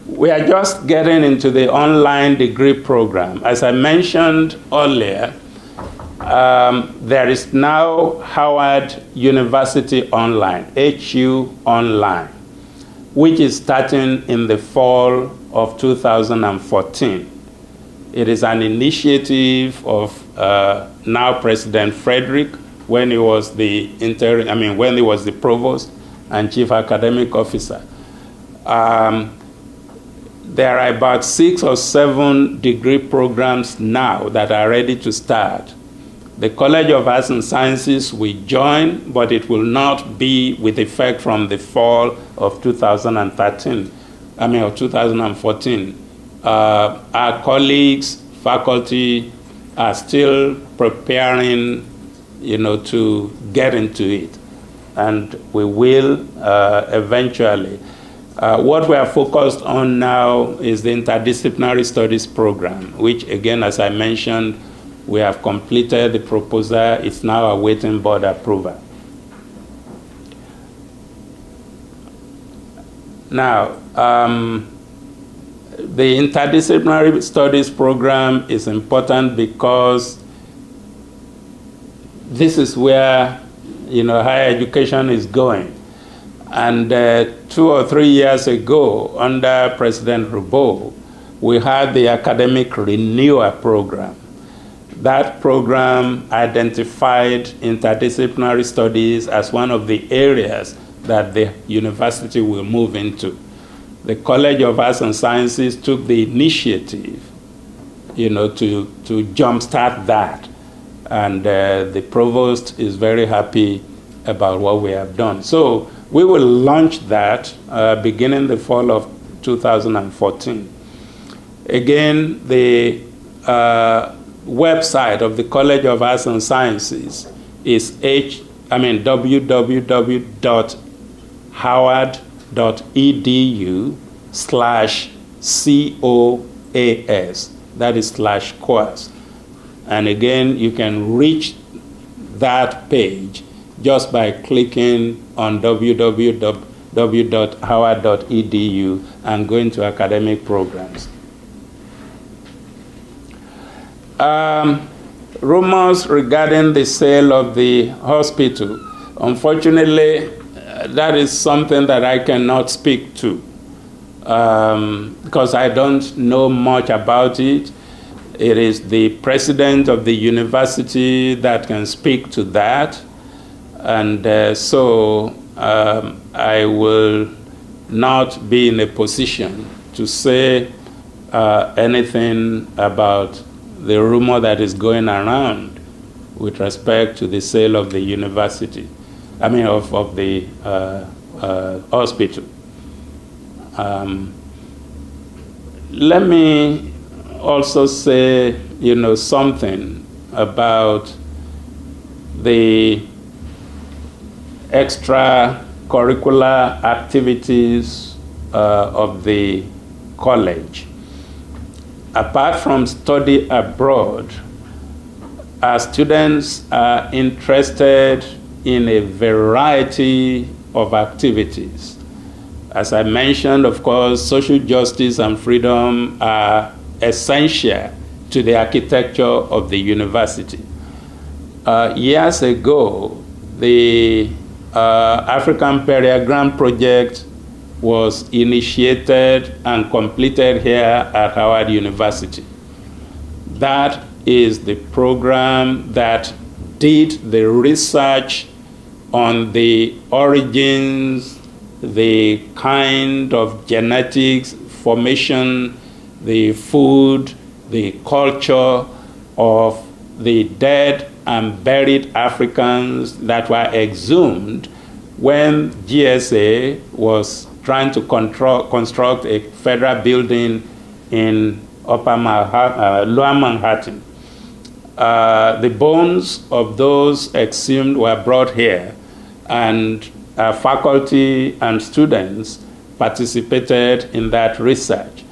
We are just getting into the online degree program. As I mentioned earlier, there is now Howard University Online, HU Online, which is starting in the fall of 2014. It is an initiative of now President Frederick, when he was the when he was the provost and chief academic officer. There are about 6 or 7 degree programs now that are ready to start. The College of Arts and Sciences will join, but it will not be with effect from the fall of 2014. Our colleagues, faculty, are still preparing, to get into it, and we will eventually. What we are focused on now is the interdisciplinary studies program, which, again, as I mentioned, we have completed the proposal. It's now awaiting board approval. Now, the interdisciplinary studies program is important because this is where, higher education is going. And 2 or 3 years ago, under President Rubo, we had the Academic Renewer Program. That program identified interdisciplinary studies as one of the areas that the university will move into. The College of Arts and Sciences took the initiative, to jumpstart that. And the provost is very happy about what we have done. So we will launch that beginning the fall of 2014. Again, the website of the College of Arts and Sciences is www.howard.edu/COAS. That is /COAS. And again, you can reach that page just by clicking on www.howard.edu and going to academic programs. Rumors regarding the sale of the hospital. Unfortunately, that is something that I cannot speak to because I don't know much about it. It is the president of the university that can speak to that. And so I will not be in a position to say anything about the rumor that is going around with respect to the sale of the university, of the hospital. Let me also say, something about the extracurricular activities of the college. Apart from study abroad, our students are interested in a variety of activities. As I mentioned, of course, social justice and freedom are essential to the architecture of the university. Years ago, the African Burial Ground Project was initiated and completed here at Howard University. That is the program that did the research on the origins, the kind of genetics, formation, the food, the culture of the dead and buried Africans that were exhumed when GSA was trying to construct a federal building in Lower Manhattan. The bones of those exhumed were brought here, and faculty and students participated in that research.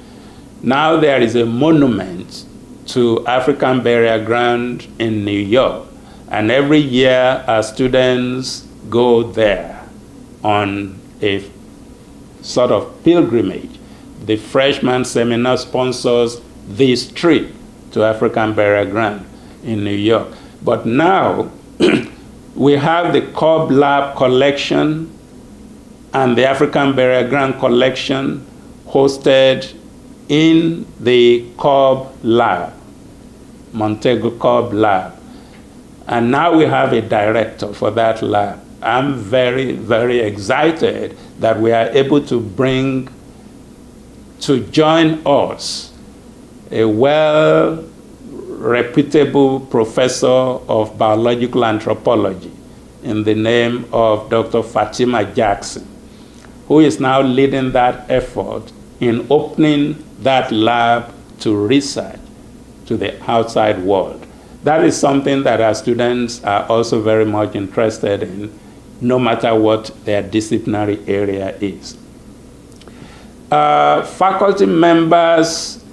Now there is a monument to African burial ground in New York, and every year our students go there on a sort of pilgrimage. The freshman seminar sponsors this trip to African burial ground in New York. But now we have the Cobb Lab collection and the African burial ground collection hosted in the Cobb Lab, Montego Cobb Lab. And now we have a director for that lab. I'm very, very excited that we are able to bring to join us a well-reputable professor of biological anthropology in the name of Dr. Fatima Jackson, who is now leading that effort in opening that lab to research to the outside world. That is something that our students are also very much interested in, no matter what their disciplinary area is. Faculty members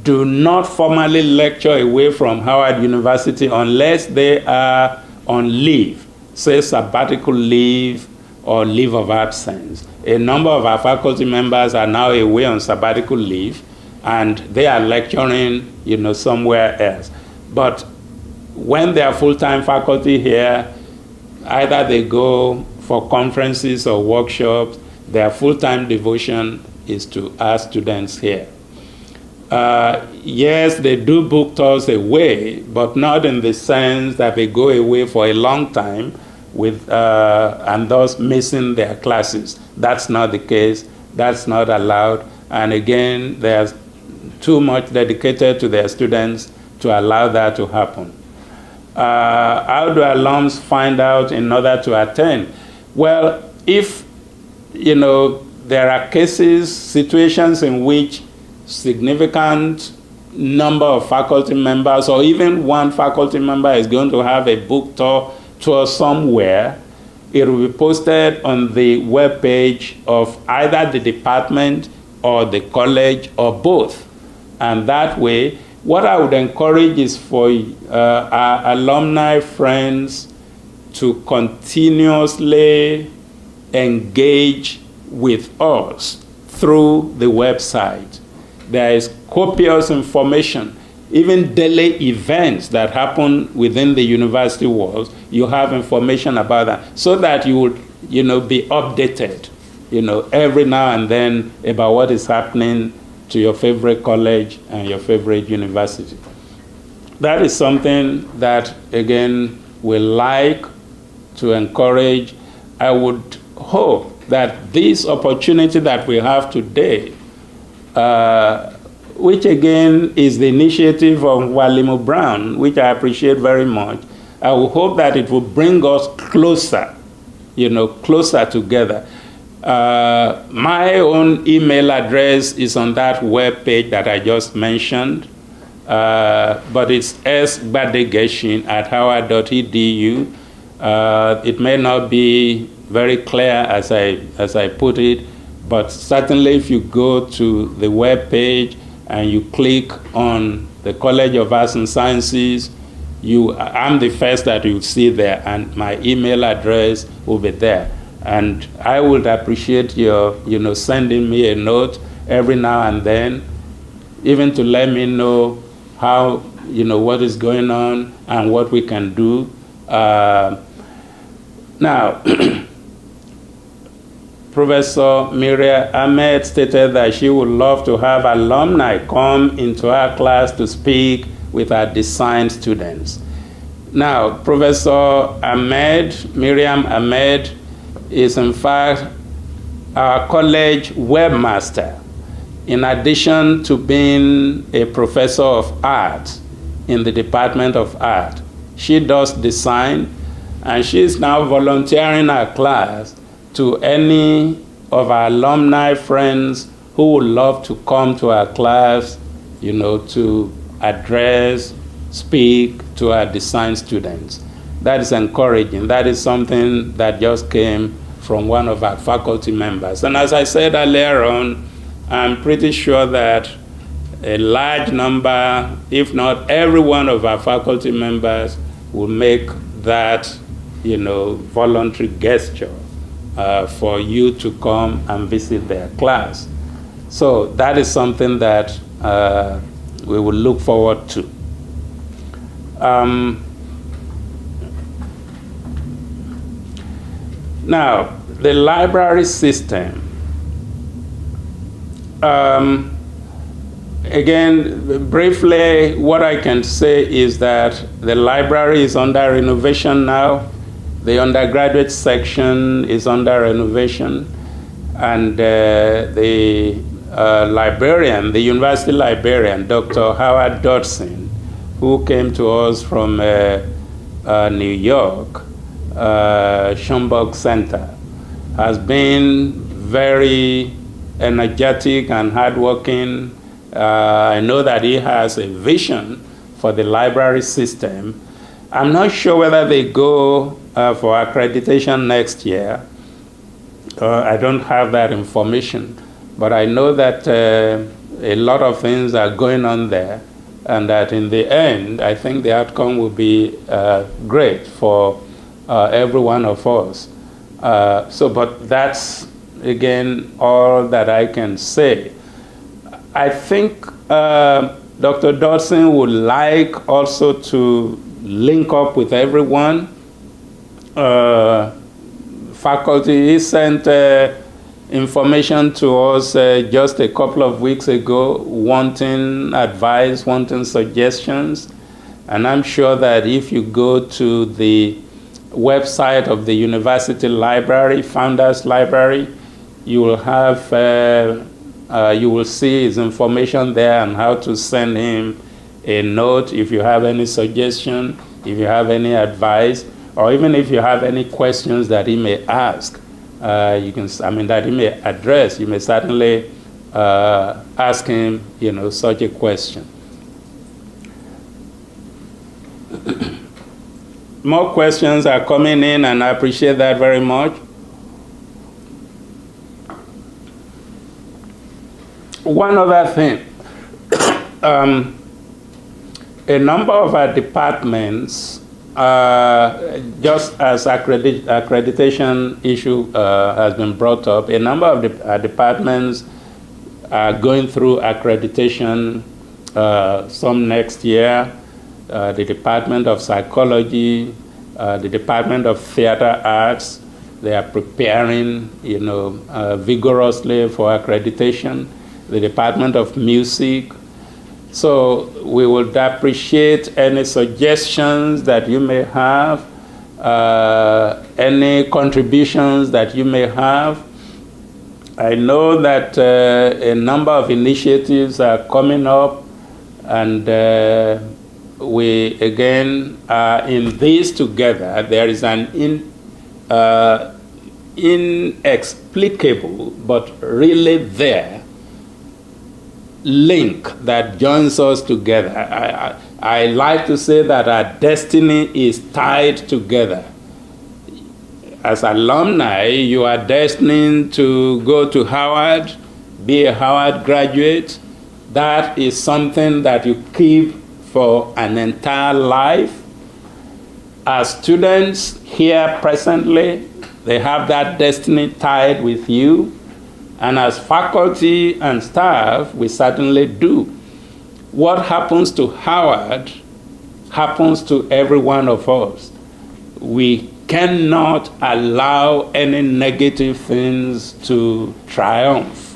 do not formally lecture away from Howard University unless they are on leave, say sabbatical leave or leave of absence. A number of our faculty members are now away on sabbatical leave, and they are lecturing, somewhere else. But when they are full-time faculty here, either they go for conferences or workshops. Their full-time devotion is to our students here. Yes, they do book tours away, but not in the sense that they go away for a long time and thus missing their classes. That's not the case. That's not allowed. And again, there's too much dedicated to their students to allow that to happen. How do alums find out in order to attend? Well, if, there are cases, situations in which significant number of faculty members or even one faculty member is going to have a book tour somewhere, it will be posted on the webpage of either the department or the college or both. And that way, what I would encourage is for our alumni friends to continuously engage with us through the website. There is copious information, even daily events that happen within the university walls. You have information about that so that you would, be updated, every now and then about what is happening to your favorite college and your favorite university. That is something that, again, we like to encourage. I would hope that this opportunity that we have today, which again is the initiative of Walimu Brown, which I appreciate very much, I will hope that it will bring us closer, closer together. My own email address is on that web page that I just mentioned, but it's sgbadegesin@howard.edu. It may not be very clear as I put it, but certainly if you go to the web page and you click on the College of Arts and Sciences, I'm the first that you'll see there, and my email address will be there. And I would appreciate your, sending me a note every now and then, even to let me know how, what is going on and what we can do. Now, Professor Miria Ahmed stated that she would love to have alumni come into our class to speak with our design students. Now, Professor Miriam Ahmed, is in fact our college webmaster, in addition to being a professor of art in the Department of Art. She does design, and she's now volunteering her class to any of our alumni friends who would love to come to our class, to address, speak to our design students. That is encouraging. That is something that just came from one of our faculty members. And as I said earlier on, I'm pretty sure that a large number, if not every one of our faculty members, will make that, voluntary gesture for you to come and visit their class. So that is something that we will look forward to. Now, the library system. Again, briefly, what I can say is that the library is under renovation now. The undergraduate section is under renovation. And the librarian, the university librarian, Dr. Howard Dodson, who came to us from New York, Schomburg Center, has been very energetic and hardworking. I know that he has a vision for the library system. I'm not sure whether they go for accreditation next year. I don't have that information, but I know that a lot of things are going on there, and that in the end, I think the outcome will be great for every one of us. But that's, again, all that I can say. I think Dr. Dodson would like also to link up with everyone. Faculty, he sent information to us just a couple of weeks ago, wanting advice, wanting suggestions. And I'm sure that if you go to the website of the university library, Founders Library, you will have you will see his information there and how to send him a note if you have any suggestion, if you have any advice, or even if you have any questions that he may ask. That he may address. You may certainly ask him, such a question. More questions are coming in, and I appreciate that very much. One other thing, a number of our departments, just as accreditation issue has been brought up, a number of our departments are going through accreditation, some next year. The Department of Psychology, the Department of Theater Arts, they are preparing, vigorously for accreditation. The Department of Music. So we would appreciate any suggestions that you may have, any contributions that you may have. I know that a number of initiatives are coming up, and we again are in this together. There is an inexplicable, but really there, link that joins us together. I like to say that our destiny is tied together. As alumni, you are destined to go to Howard, be a Howard graduate. That is something that you keep for an entire life. As students here presently, they have that destiny tied with you. And as faculty and staff, we certainly do. What happens to Howard happens to every one of us. We cannot allow any negative things to triumph.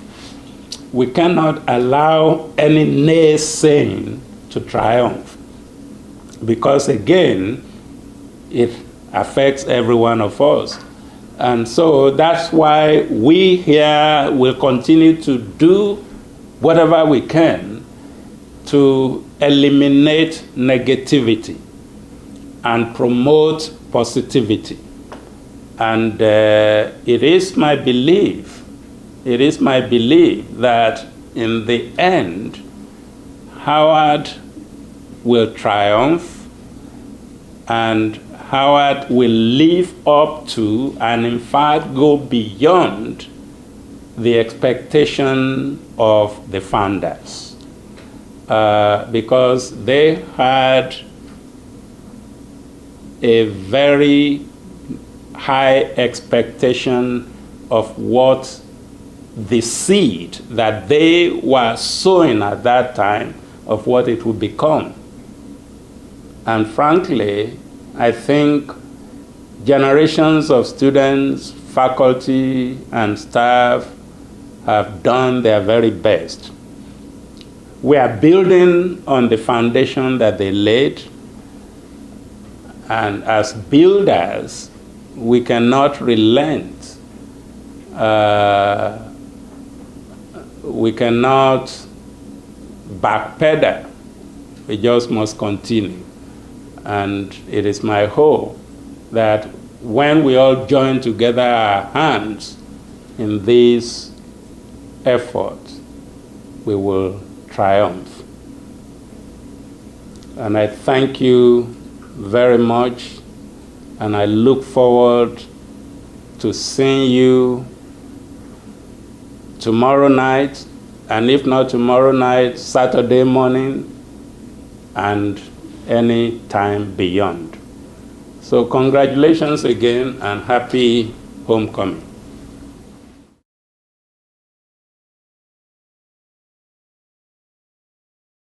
We cannot allow any naysaying to triumph. because again, it affects every one of us. And so that's why we here will continue to do whatever we can to eliminate negativity and promote positivity. And it is my belief that in the end, Howard will triumph, and Howard will live up to and in fact go beyond the expectation of the founders, because they had a very high expectation of what the seed that they were sowing at that time of what it would become. And frankly, I think generations of students, faculty, and staff have done their very best. We are building on the foundation that they laid, and as builders, we cannot relent. We cannot backpedal. We just must continue. And it is my hope that when we all join together our hands in this effort, we will triumph. And I thank you very much, and I look forward to seeing you tomorrow night, and if not tomorrow night, Saturday morning, and any time beyond. So congratulations again, and happy homecoming.